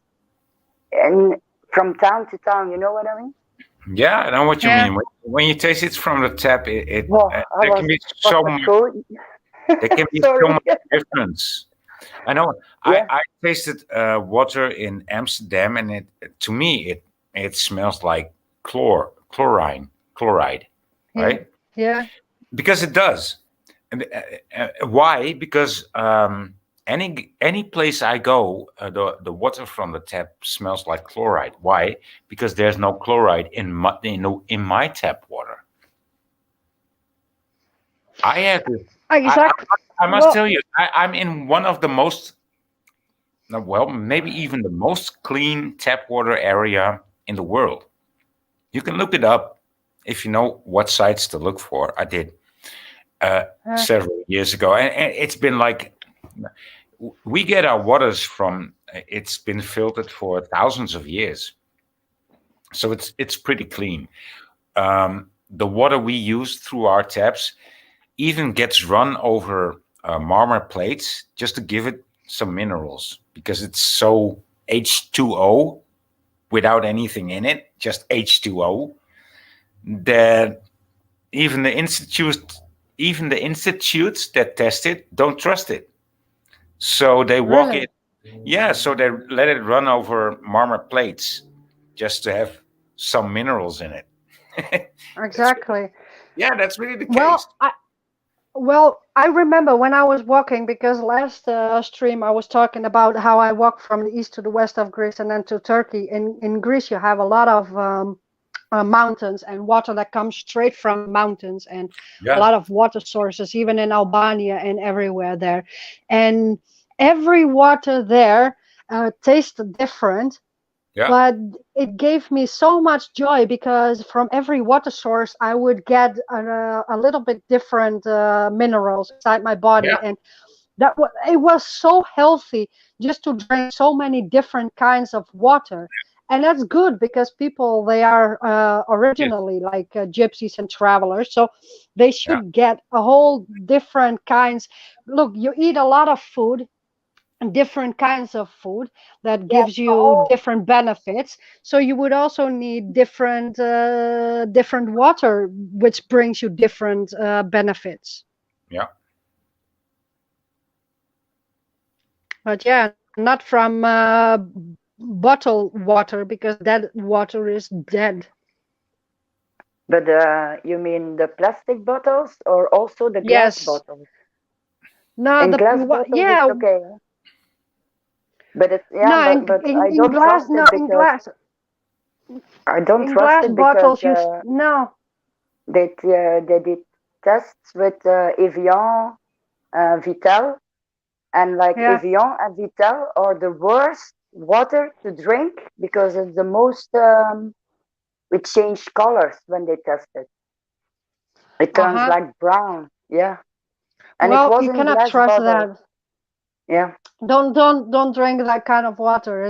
and from town to town. You know what I mean? Yeah, I know what you Yeah. mean. When you taste it from the tap, Wow, I there can be was so that much. cold? There can be so Sorry. much difference. I know. Yeah, I tasted water in Amsterdam, and it to me it smells like chloride, Yeah. right? Yeah. Because it does. And, why? Because any place I go, the water from the tap smells like chloride. Why? Because there's no chloride in my tap water. I have to. I, I, Exactly. I must Well, tell you, I'm in one of the most, well, maybe even the most clean tap water area in the world. You can look it up if you know what sites to look for. I did several years ago, and it's been like we get our waters from. It's been filtered for thousands of years, so it's pretty clean. The water we use through our taps even gets run over marmor plates just to give it some minerals because it's so H2O without anything in it, just H2O, that even the institutes that test it don't trust it. So they walk really. it, yeah. So they let it run over marmor plates just to have some minerals in it. that's Exactly. yeah, that's really the Well, case. I remember when I was walking, because last stream I was talking about how I walked from the east to the west of Greece and then to Turkey. In Greece, you have a lot of mountains and water that comes straight from the mountains, and a Yeah, lot of water sources, even in Albania and everywhere there. And every water there tastes different, yeah, but it gave me so much joy because from every water source I would get a little bit different minerals inside my body, yeah. and it was so healthy just to drink so many different kinds of water. and that's good because people, they are Yes. originally like gypsies and travelers, so they Yeah. should get a whole different kinds. Look, you eat a lot of food, different kinds of food that Yeah. gives you different benefits, so you would also need different water which brings you different benefits. Yeah. But yeah, not from bottled water, because that water is dead. But you mean the plastic bottles or also the glass Yes. bottles? No, In glass bottles, it's yeah. okay. But it's yeah, No, but I in don't glass, trust no, it because I don't in trust glass it because bottles, no. they did tests with Evian, Vital, and like Yeah. Evian and Vital are the worst water to drink because it's the most it changed colors when they test it. It turns Uh-huh. like brown, yeah. And it Well, was you in cannot glass trust bottles, that. yeah. Don't drink that kind of water.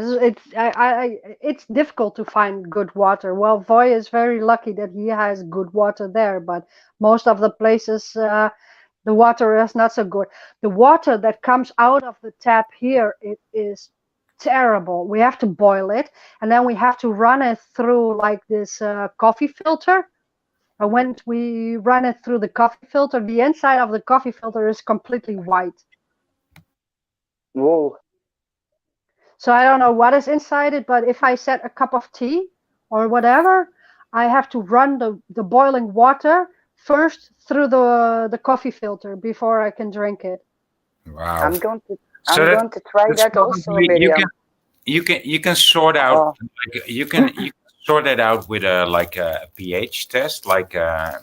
It's difficult to find good water. Well, Voy is very lucky that he has good water there, but most of the places, the water is not so good. The water that comes out of the tap here, it is terrible. We have to boil it, and then we have to run it through like this coffee filter. And when we run it through the coffee filter, the inside of the coffee filter is completely white. Whoa. So I don't know what is inside it, but if I set a cup of tea or whatever, I have to run the boiling water first through the coffee filter before I can drink it. Wow. I'm going to So try that's that also, probably Miriam. you can sort out Oh, like you can sort that out with a like a pH test, like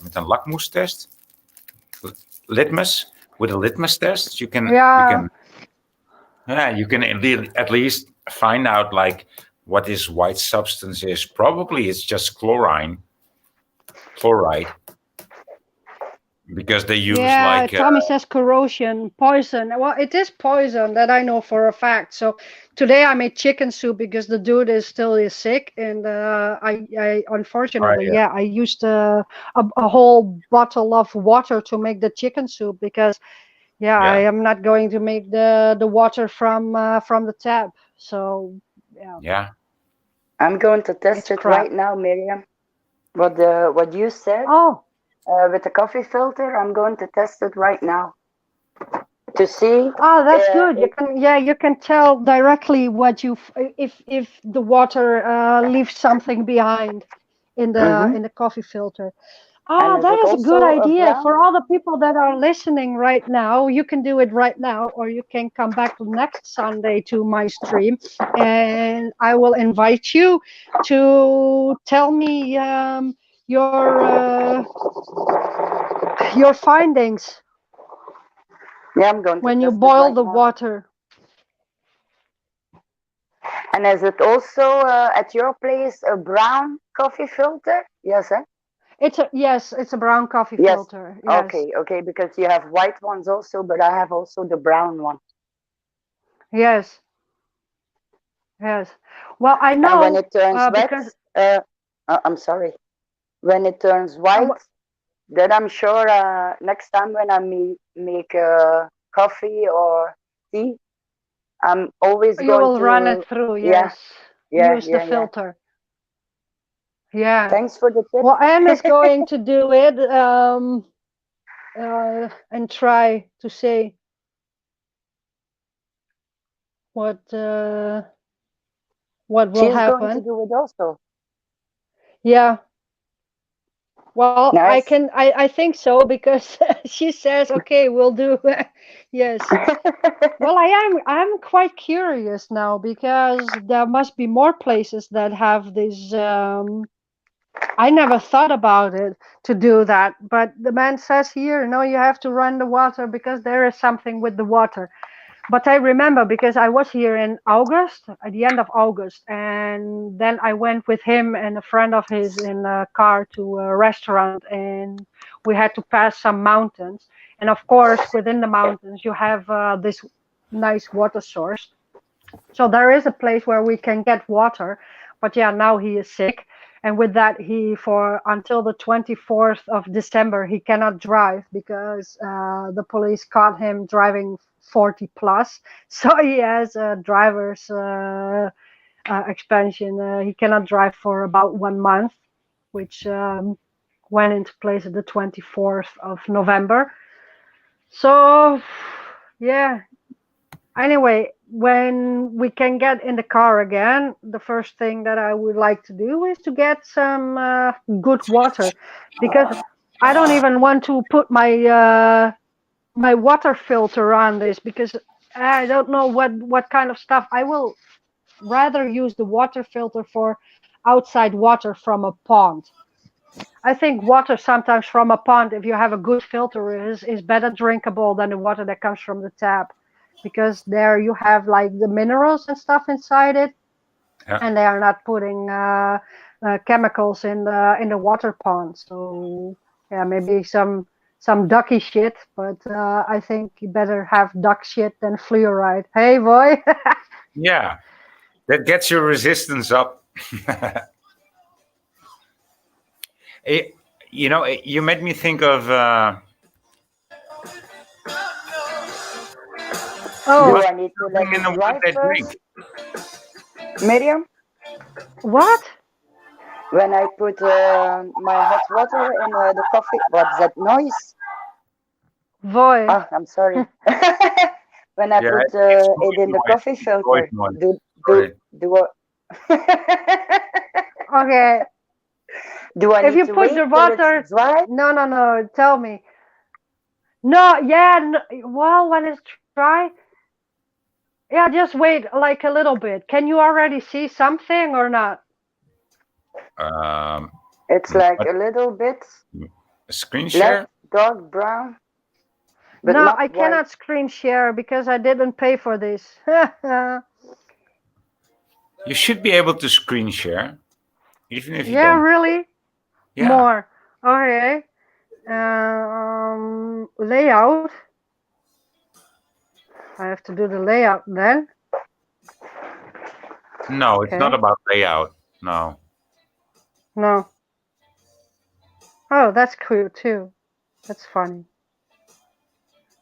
with a Lakmus test, litmus with a litmus test. You Yeah, can yeah, you can at least find out like what this white substance is. Probably it's just chloride, because they use yeah. like Tommy says corrosion, poison. Well, it is poison, that I know for a fact. So today I made chicken soup because the dude is sick, and I unfortunately, yeah, I used a whole bottle of water to make the chicken soup because, yeah, I yeah, am not going to make the water from the tap. So yeah, yeah. I'm going to test it's it crap. right now, Miriam. What you said Oh, with the coffee filter, I'm going to test it right now to see. oh, that's good. If, You can tell directly what if the water leaves something behind hmm in the coffee filter. and Ah, is that it is a good also a idea brown? for all the people that are listening right now. You can do it right now, or you can come back next Sunday to my stream, and I will invite you to tell me your findings Yeah, I'm going to when you test it boil right the now. water. And is it also at your place a brown coffee filter? Yes, eh? It's a brown coffee Yes. filter. Yes, Okay, okay, because you have white ones also, but I have also the brown one. yes, yes. Well, I And when know it turns wet, because I'm sorry, when it turns uh, white, then I'm sure next time when I make coffee or tea, I'm always you going will run it to, through. yeah, Yes, yeah, use the yeah, yeah. filter. Yeah. Thanks for the Well, Anne is tip. going to do it and try to say what uh, what will She's going to happen. do it also. Yeah. Well, Nice. I think so because she says, okay, we'll do. Yes. Well, I'm quite curious now because there must be more places that have this. I never thought about it to do that, but the man says here, no, you have to run the water because there is something with the water. But I remember because I was here in August, at the end of August, and then I went with him and a friend of his in a car to a restaurant, and we had to pass some mountains. And of course, within the mountains, you have this nice water source. So there is a place where we can get water, But yeah, now he is sick. And with that, he for until the 24th of December, he cannot drive because the police caught him driving 40 plus. So he has a driver's expansion. He cannot drive for about 1 month, which went into place at the 24th of November. So, yeah. Anyway, when we can get in the car again, the first thing that I would like to do is to get some good water, because I don't even want to put my water filter on this, because I don't know what kind of stuff. I will rather use the water filter for outside water from a pond. I think water sometimes from a pond, if you have a good filter, is better drinkable than the water that comes from the tap, because there you have like the minerals and stuff inside it, Yeah. and they are not putting chemicals in the water pond. So yeah, maybe some ducky shit, but I think you better have duck shit than fluoride. Hey boy. Yeah, that gets your resistance up. You made me think of Do Oh, I need to let in you the drive water they drink. first, Miriam? what? When I put my hot water in the coffee, what's that noise? Boy. Oh, I'm sorry. When I Yeah, put it's it in the noise. coffee Noise, filter, noise. do Sorry. do Okay. do I If need you to put wait the till it's water, dry? no, tell me. No, yeah, no, well, when it's dry, yeah, just wait like a little bit. Can you already see something or not? Um, It's like what, a little bit screen less share? dark brown, but No, not I white. cannot screen share because I didn't pay for this. You should be able to screen share, even if you Yeah, don't. really? Yeah. More. Okay. Layout. I have to do the layout then. No, it's not Okay. about layout. No. No. Oh, that's cool too. That's funny.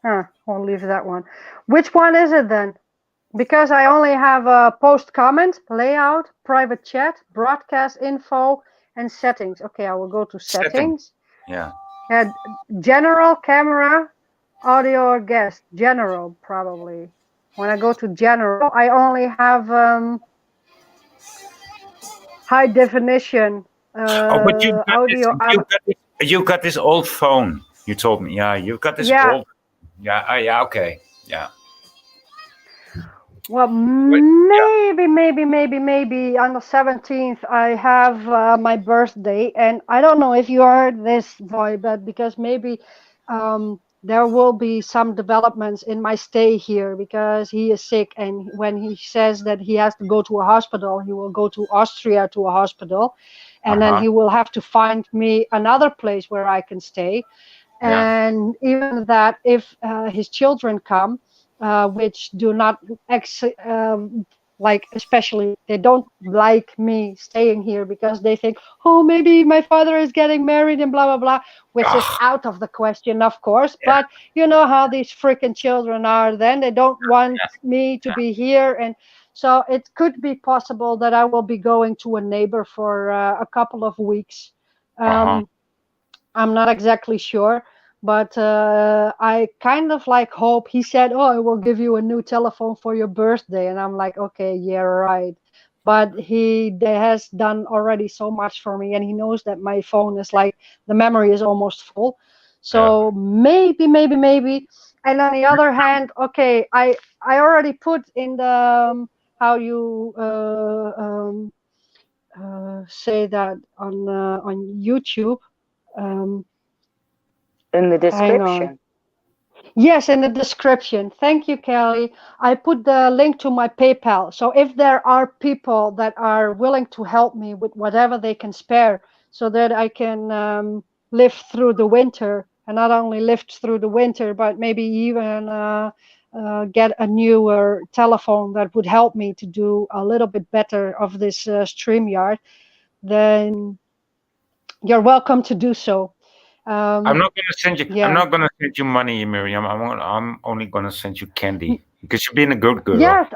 Huh, I'll leave that one. Which one is it then? Because I only have a post comment, layout, private chat, broadcast info, and settings. Okay, I will go to Setting. settings. Yeah. Yeah, general, camera, audio or guest. General, probably. When I go to general, I only have high definition Oh, but audio. you've got this old phone. You told me. Yeah, you've got this Yeah, old. Yeah. Yeah. Okay. Yeah. well, But, yeah. maybe on the 17th I have my birthday, and I don't know if you heard this, boy, but because maybe there will be some developments in my stay here because he is sick, and when he says that he has to go to a hospital, he will go to Austria to a hospital, Uh and then huh. he will have to find me another place where I can stay. Yeah. And even that, if his children come, which do not like, especially they don't like me staying here because they think, oh, maybe my father is getting married and blah blah blah, which is Ugh, out of the question, of course. yeah. But you know how these freaking children are, then they don't want Yeah. me to Yeah. be here. And so it could be possible that I will be going to a neighbor for a couple of weeks. Uh huh. um, I'm not exactly sure, but I kind of like hope. He said, "Oh, I will give you a new telephone for your birthday," and I'm like, "Okay, yeah, right." But he has done already so much for me, and he knows that my phone is like the memory is almost full. Yeah. So maybe. And on the other hand, okay, I already put in the how you say that on YouTube. Um, In the Hang on. description. Yes, in the description. Thank you, Kelly. I put the link to my PayPal. So if there are people that are willing to help me with whatever they can spare so that I can live through the winter, and not only live through the winter, but maybe even get a newer telephone that would help me to do a little bit better of this StreamYard, then you're welcome to do so. I'm not gonna send you. I'm Yeah. not gonna send you money, Miriam. I'm only gonna send you candy because you're being a good girl. Yes,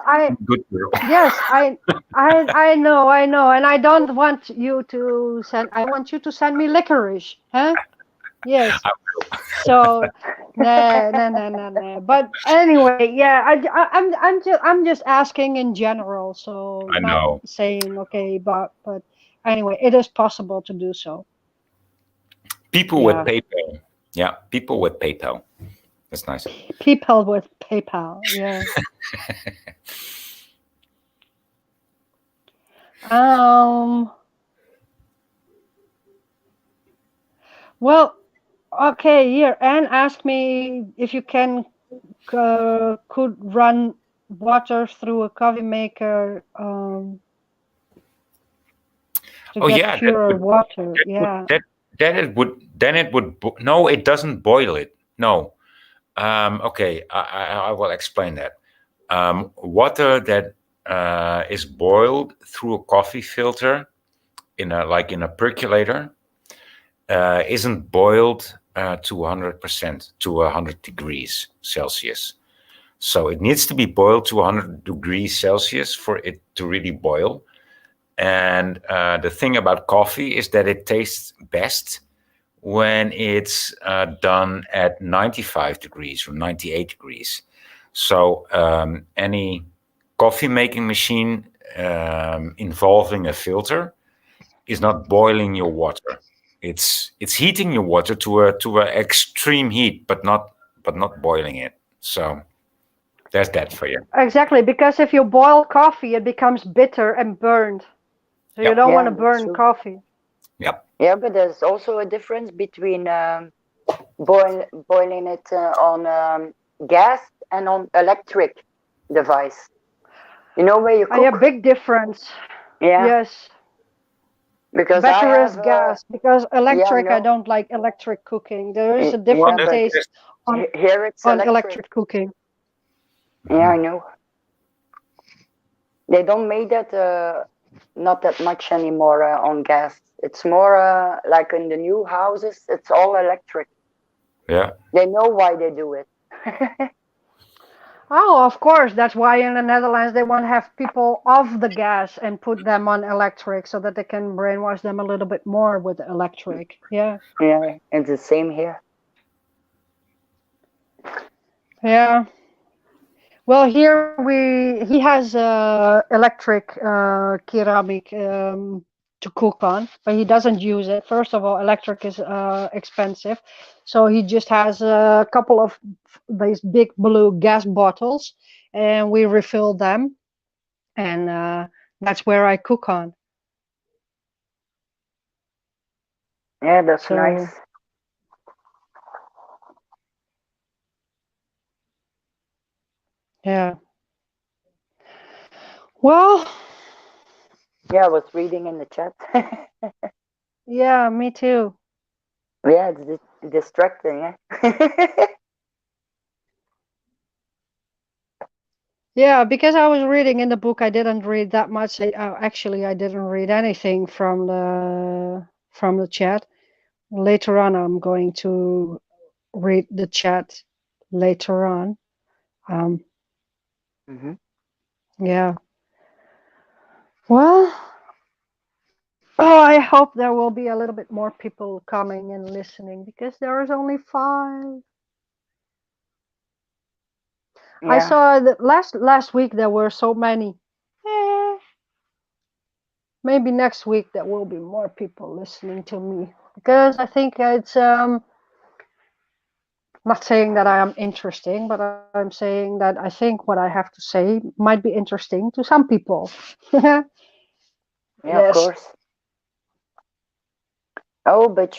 Good girl. yes, I know, and I don't want you to send. I want you to send me licorice, huh? Yes. So, no. But anyway, yeah, I'm just asking in general, so I not know. saying okay, but anyway, it is possible to do so. People with Yeah, PayPal. Yeah, people with PayPal. That's nice. people with PayPal. Yeah. Um. Well, okay. Here, Anne asked me if you could run water through a coffee maker to Oh get yeah, purer water. Yeah. then it would no, it doesn't boil it. No. Okay, I will explain that. Water that is boiled through a coffee filter in a percolator isn't boiled to 100% to 100 degrees Celsius. So it needs to be boiled to 100 degrees Celsius for it to really boil. And the thing about coffee is that it tastes best when it's done at 95 degrees or 98 degrees. So any coffee making machine involving a filter is not boiling your water. It's heating your water to a extreme heat, but not boiling it. So there's that for you. Exactly, because if you boil coffee, it becomes bitter and burned. So you Yep. don't want Yeah, to that's burn true. coffee. Yep. Yeah, but there's also a difference between boiling it on gas and on electric device. You know where you Yeah, cook? big difference. Yeah, Yes, because I better is have. gas because Yeah, I electric, I know. don't like electric cooking. There is a Oh, Yeah, different but taste on here it's on electric. electric cooking. Yeah, I know. They don't make that not that much anymore on gas. It's more like in the new houses. It's all electric. yeah. They know why they do it. Oh, of course. That's why in the Netherlands they want to have people off the gas and put them on electric so that they can brainwash them a little bit more with electric. Yeah. Yeah, it's the same here. Yeah. Well, here he has electric ceramic to cook on, but he doesn't use it. First of all, electric is expensive, so he just has a couple of these big blue gas bottles, and we refill them, and that's where I cook on. Yeah, that's nice. So yeah. Well, Yeah, I was reading in the chat. yeah, me too. Yeah, it's distracting. Eh? Yeah, because I was reading in the book, I didn't read that much. Actually, I didn't read anything from the chat. Later on, I'm going to read the chat later on. Um, hmm yeah. Well, oh, I hope there will be a little bit more people coming and listening because there is only 5. I Yeah, saw that last week there were so many. Eh, maybe next week there will be more people listening to me because I think it's not saying that I am interesting, but I'm saying that I think what I have to say might be interesting to some people. yeah, of Yes. course. Oh, but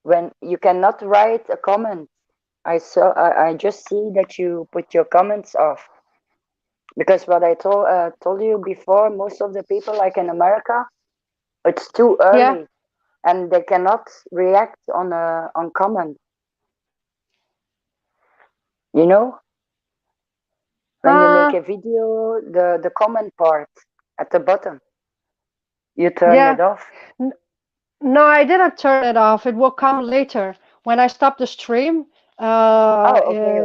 when you cannot write a comment, I just see that you put your comments off because what I told you before, most of the people like in America, it's too Yeah. early and they cannot react on comment. You know? When you make Uh, a video, the comment part at the bottom, you turn yeah. it off. No, I didn't turn it off. It will come later when I stop the stream. Oh, okay.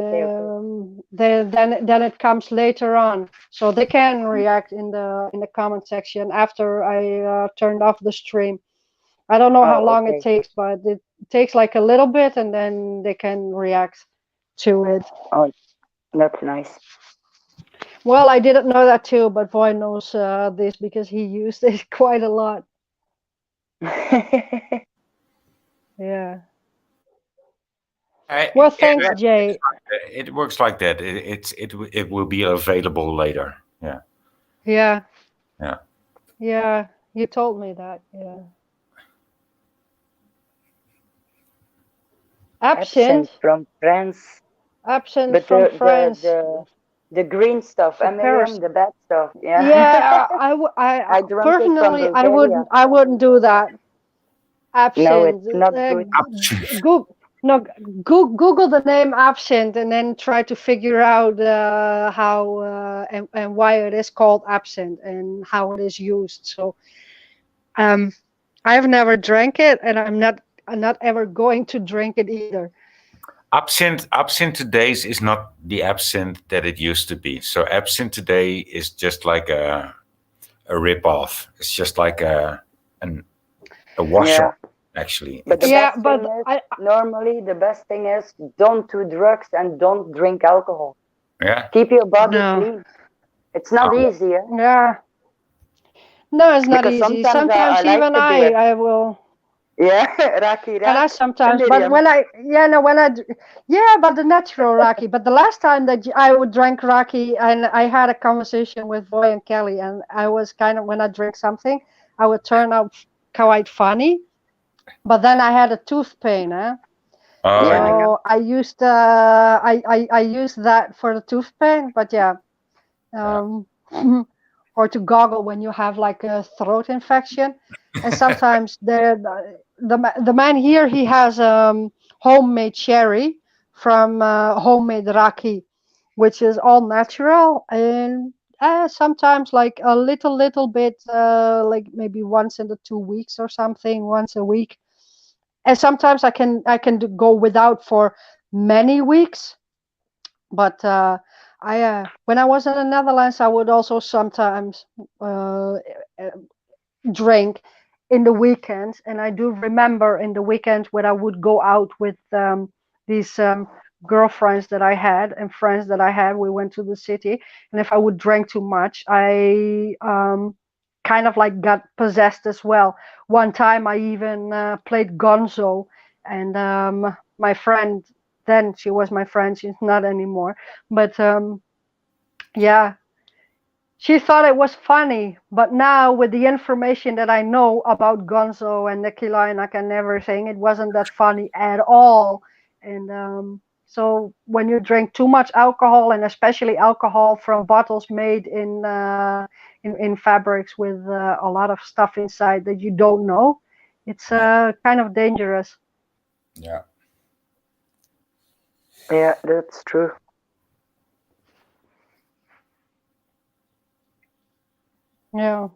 Then it comes later on, so they can react in the comment section after I turned off the stream. I don't know how Oh, long it okay. takes, but it takes like a little bit, and then they can react to it. Oh, that's nice. Well, I didn't know that too, but Voy knows this because he used it quite a lot. Yeah. Well, thanks, Jay. It works like that. It will be available later. Yeah. Yeah. Yeah. Yeah. You told me that. Yeah. Absent Absinthe. from France. Absinthe But from France. the green stuff, From Paris. Miriam, the bad stuff. Yeah. Yeah, I drank it from personally, Bulgaria. I wouldn't do that. No, Absinthe. it's not good. Google, no, Google the name absinthe and then try to figure out how and why it is called absinthe and how it is used. So, I've never drank it, and I'm not ever going to drink it either. Absinthe today is not the absinthe that it used to be. So absinthe today is just like a rip-off. It's just like a wash-off, actually. But the Yeah, best but thing is, normally the best thing is don't do drugs and don't drink alcohol. Yeah. Keep your body No. clean. It's not easy, eh? Yeah. No, it's not Because easy. sometimes I like Even to do it. I will. Yeah, Raki, And I sometimes, but Miriam. when I, yeah, no, when I, yeah, but the natural raki. But the last time that I would drink raki, and I had a conversation with Voy and Kelly, and I was kind of, when I drink something, I would turn out quite funny. But then I had a tooth pain, Oh, yeah. so I used I used that for the tooth pain. But yeah, or to goggle when you have like a throat infection, and sometimes the man here, he has homemade sherry from homemade raki, which is all natural, and sometimes like a little bit like maybe once in the 2 weeks or something, once a week, and sometimes I can go without for many weeks, but when I was in the Netherlands, I would also sometimes drink in the weekends, and I do remember in the weekends when I would go out with these girlfriends that I had and friends that I had. We went to the city, and if I would drink too much, I kind of like got possessed as well. One time I even played Gonzo, and my friend, then she was my friend, she's not anymore, but yeah, she thought it was funny, but now with the information that I know about Gonzo and Nicky Linak and everything, it wasn't that funny at all. And so when you drink too much alcohol, and especially alcohol from bottles made in fabrics with a lot of stuff inside that you don't know, it's kind of dangerous. Yeah. Yeah, that's true. Yeah.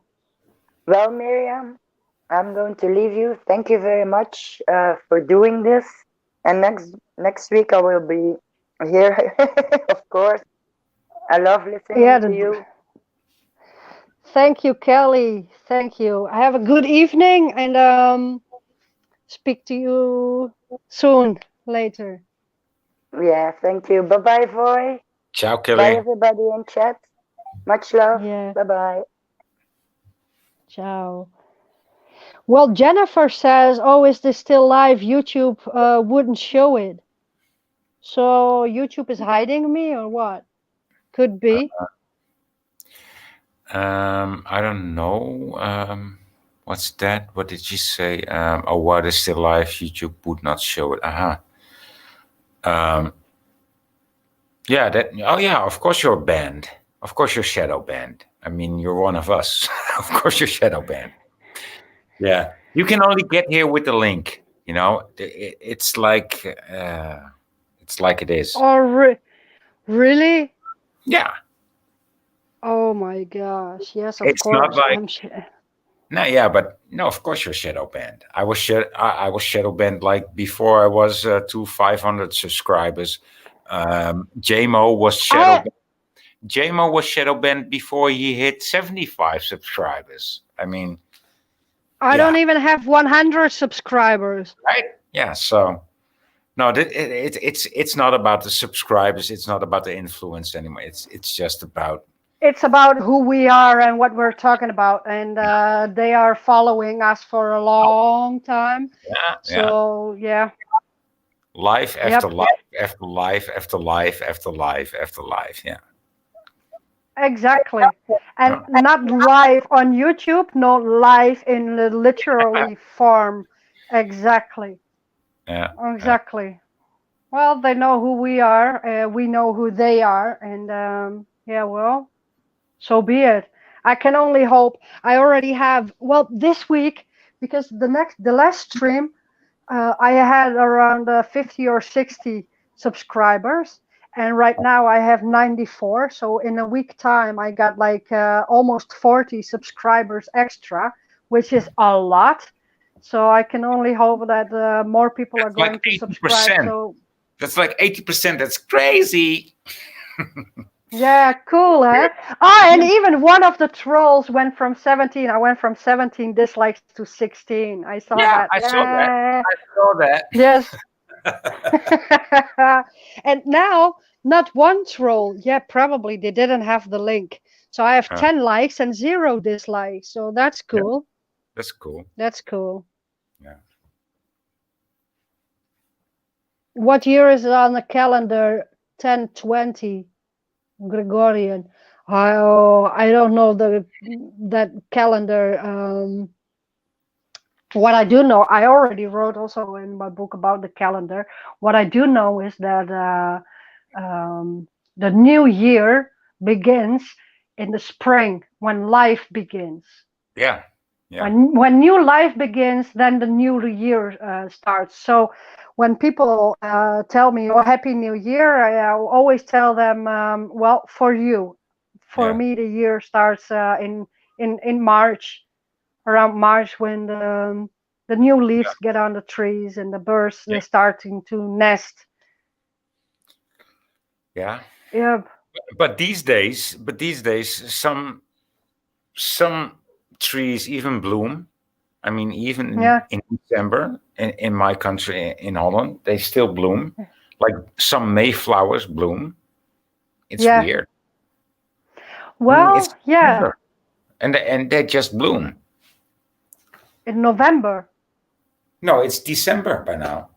Well, Miriam, I'm going to leave you. Thank you very much for doing this. And next week I will be here, of course. I love listening to you. Thank you, Kelly. Thank you. Have a good evening, and speak to you soon later. Yeah, thank you. Bye-bye, Voy. Ciao, Kelly. Bye, everybody in chat. Much love. Yeah. Bye-bye. Ciao. Well, Jennifer says, "Oh, is this still live? YouTube wouldn't show it. So YouTube is hiding me, or what? Could be." I don't know. What's that? What did you say? Oh, what is still live? YouTube would not show it. Yeah, that. Oh, yeah. Of course, you're banned. Of course, you're shadow banned. I mean, you're one of us. Of course, you're shadow banned. Yeah, you can only get here with the link. You know, it's like it is. Oh, really? Yeah. Oh my gosh. Yes, of It's not course. like I'm sure. no, yeah, but no, of course you're shadow banned. I was shadow banned like before I was to 500 subscribers. JMO was shadow I banned. JMO was shadow banned before he hit 75 subscribers. I mean, I yeah, don't even have 100 subscribers. right? Yeah, so no, it's not about the subscribers. It's not about the influence anymore. It's just about It's about who we are and what we're talking about, and they are following us for a long time. yeah, yeah. So yeah, Life after yep, life after life after life after life after life. Yeah. exactly. And Yeah. not live on YouTube, no, live in the literally form. Exactly, Yeah. Yeah. exactly. Well, they know who we are, we know who they are, and yeah, well, so be it. I can only hope. I already have, well, this week, because the last stream, I had around 50 or 60 subscribers, and right now I have 94. So in a week time, I got like almost 40 subscribers extra, which is a lot. So I can only hope that more people are That's like going to subscribe. 80%. So That's like 80%. That's crazy. yeah, cool, huh? Ah, and even one of the trolls went from 17. I went from 17 dislikes to 16. I saw Yeah, that. I saw that. Yeah, I saw that. yes. And now, not one troll. Yeah, probably they didn't have the link. So I have Uh, 10 likes and 0 dislikes. So that's yeah, cool. that's cool. That's cool. Yeah. What year is it on the calendar? 1020 Gregorian. I don't know that calendar. What I do know, I already wrote also in my book about the calendar. What I do know is that the new year begins in the spring when life begins. Yeah. Yeah. When new life begins, then the new year starts. So when people tell me, "Oh, Happy New Year," I always tell them, "Well, for you, for Yeah. me, the year starts in March, around March when the new leaves get on the trees and the birds Yeah. they're starting to nest." Yeah. Yeah, But these days, some trees even bloom. I mean, even yeah, in December in my country, in Holland, they still bloom. Like some Mayflowers bloom. It's yeah. weird. I mean, it's Well, yeah, December, and they just bloom. in November, No, it's December by now.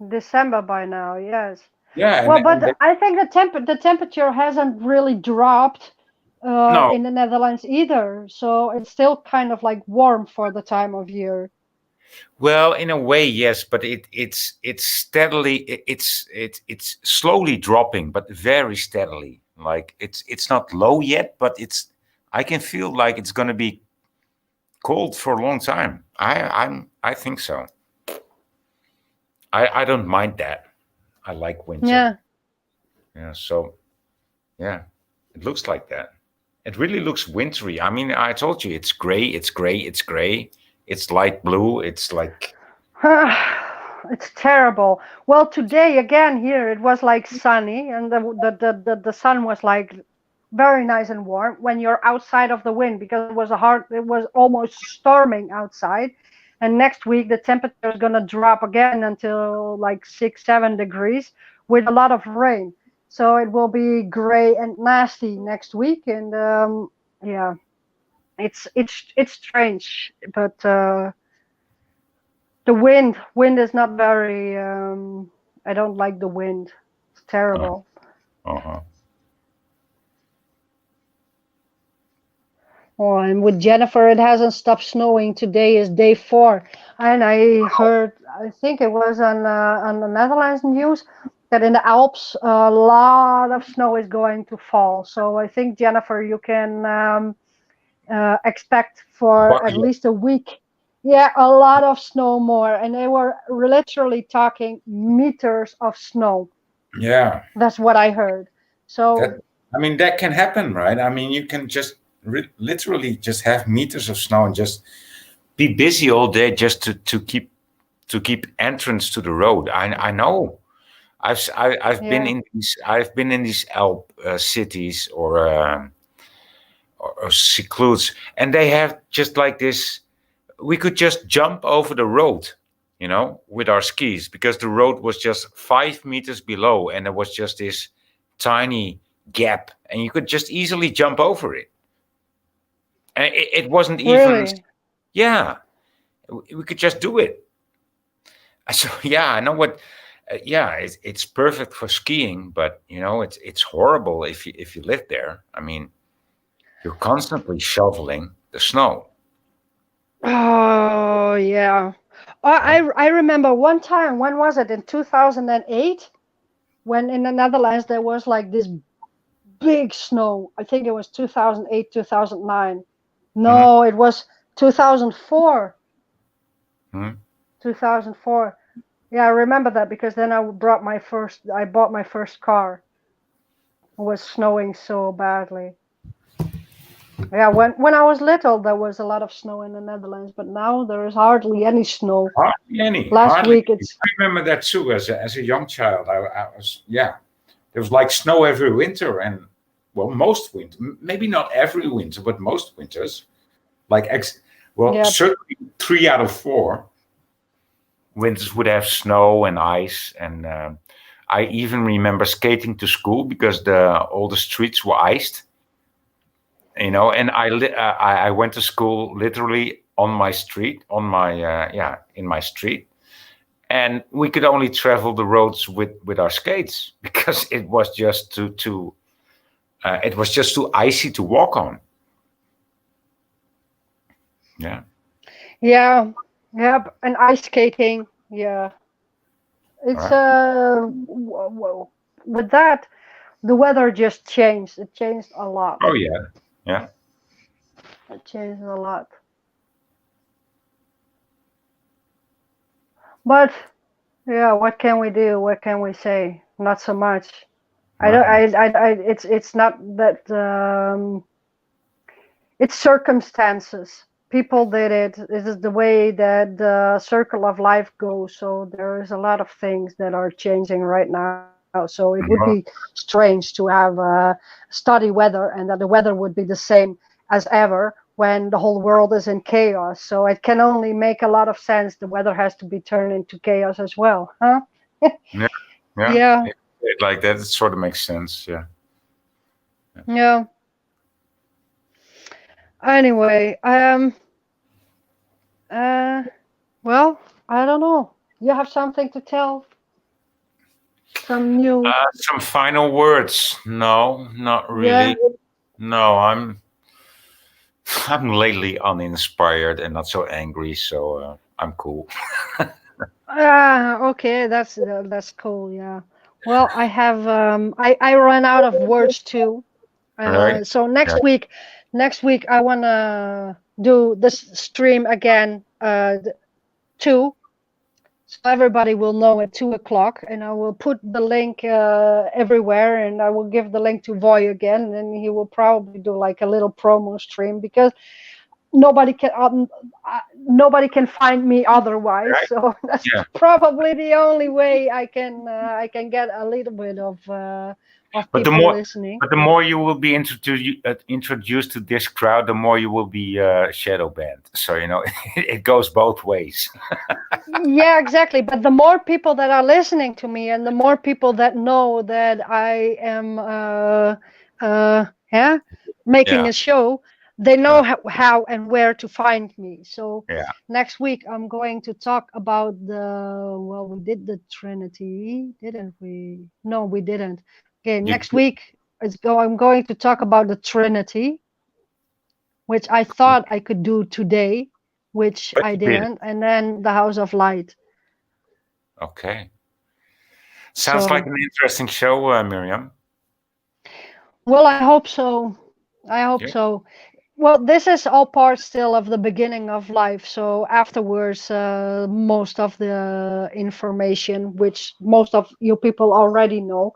December by now. Yes. Yeah, Well, and they, but I think the temperature hasn't really dropped no, in the Netherlands either, so it's still kind of like warm for the time of year. well, in a way, yes, but it's steadily it's slowly dropping, but very steadily. Like it's not low yet, but it's I can feel like it's going to be cold for a long time. I think so. I don't mind that. I like winter. Yeah. Yeah, so yeah, it looks like that. It really looks wintry. I mean, I told you it's gray, it's gray, it's gray. It's light blue. It's like It's terrible. Well, today again here it was like sunny, and the sun was like very nice and warm when you're outside of the wind because it was almost storming outside. And next week the temperature is gonna drop again until like 6, 7 degrees with a lot of rain. So it will be gray and nasty next week, and yeah, it's strange, but. The wind is not very. I don't like the wind. It's uh, terrible. uh-huh. Oh, and with Jennifer, it hasn't stopped snowing. Today is day 4, and I heard. I think it was on the Netherlands news that in the Alps a lot of snow is going to fall. So I think Jennifer, you can expect for at Buckle up. least a week. Yeah, a lot of snow more, and they were literally talking meters of snow. Yeah, That's what I heard. that So I mean, that can happen, right? I mean, you can just literally just have meters of snow and just be busy all day just to keep entrance to the road. I know. I've been Yeah. in these Alp cities or secludes, and they have just like this. We could just jump over the road, with our skis because the road was just 5 meters below, and there was just this tiny gap, and you could just easily jump over it. And it wasn't even, Really? yeah, we could just do it. So yeah, I know what. Yeah, it's perfect for skiing, but it's horrible if you live there. I mean, you're constantly shoveling the snow. Oh, yeah. Right? I remember one time, when was it? In 2008, when in the Netherlands there was like this big snow. I think it was 2008, 2009. Hmm. No, it was 2004. Hmm. 2004. Yeah, I remember that because then I bought my first car. It was snowing so badly. Yeah, when I was little, there was a lot of snow in the Netherlands, but now there is hardly any snow. Hardly any, Last hardly week any. it's I remember that too. As a young child, I was, yeah. There was like snow every winter, and well, most winter, maybe not every winter, but most winters. Like yeah, certainly 3 out of 4 winters would have snow and ice, and I even remember skating to school because all the streets were iced. And I went to school literally on my street, in my street, and we could only travel the roads with our skates because it was just too icy to walk on. Yeah. yeah, yeah, and ice skating. Yeah, All it's right. with that the weather just changed. It changed a lot. Oh yeah. Yeah. It changed a lot. But yeah, what can we do? What can we say? Not so much. I don't. Right. It's not that. It's circumstances. People did it. This is the way that the circle of life goes. So there is a lot of things that are changing right now. So it would be Well, strange to have steady weather and that the weather would be the same as ever when the whole world is in chaos. So it can only make a lot of sense. The weather has to be turned into chaos as well, huh? yeah. Yeah. Yeah, Like that, it sort of makes sense. Yeah. yeah. Anyway, uh, well, I don't know. You have something to tell? Some new? Some final words? No, not Yeah. really. No, I'm lately uninspired and not so angry, so I'm cool. Okay, that's cool. Yeah. Well, I have I ran out of words too. All right. So Yeah. next week I wanna do this stream again. Two, so everybody will know at 2 o'clock, and I will put the link everywhere, and I will give the link to Voy again, and he will probably do like a little promo stream because nobody can find me otherwise. Right. So that's Yeah. probably the only way I can get a little bit of But the people more, listening. but the more you will be introduced to this crowd, the more you will be shadow banned. So it goes both ways. Yeah, exactly. But the more people that are listening to me, and the more people that know that I am yeah, making Yeah. a show, they know Yeah. how and where to find me. So Yeah. next week I'm going to talk about we did the Trinity, didn't we? No, we didn't. Okay, You, next week I'm going to talk about the Trinity, which I thought I could do today, which but I you did. didn't, and then the House of Light. Okay. Sounds like So, an interesting show, Miriam. well, I hope so. I hope Yeah. so. Well, this is all part still of the beginning of life. So afterwards, most of the information, which most of you people already know,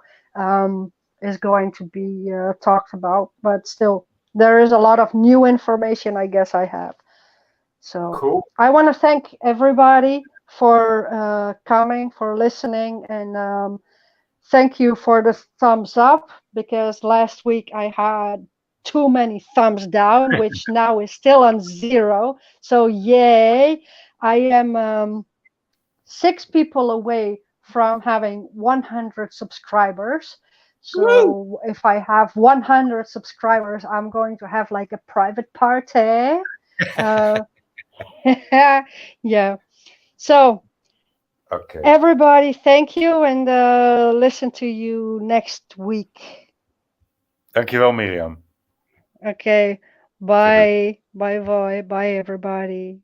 is going to be talked about, but still, there is a lot of new information I guess I have. So Cool. I want to thank everybody for coming, for listening, and thank you for the thumbs up, because last week I had too many thumbs down, which now is still on 0. So yay! I am 6 people away from having 100 subscribers. So if I have 100 subscribers, I'm going to have like a private party. Uh, yeah. So Okay. everybody, thank you, and listen to you next week. Dankjewel, Mirjam. Okay. Doei. Bye. Bye, bye. Bye, everybody.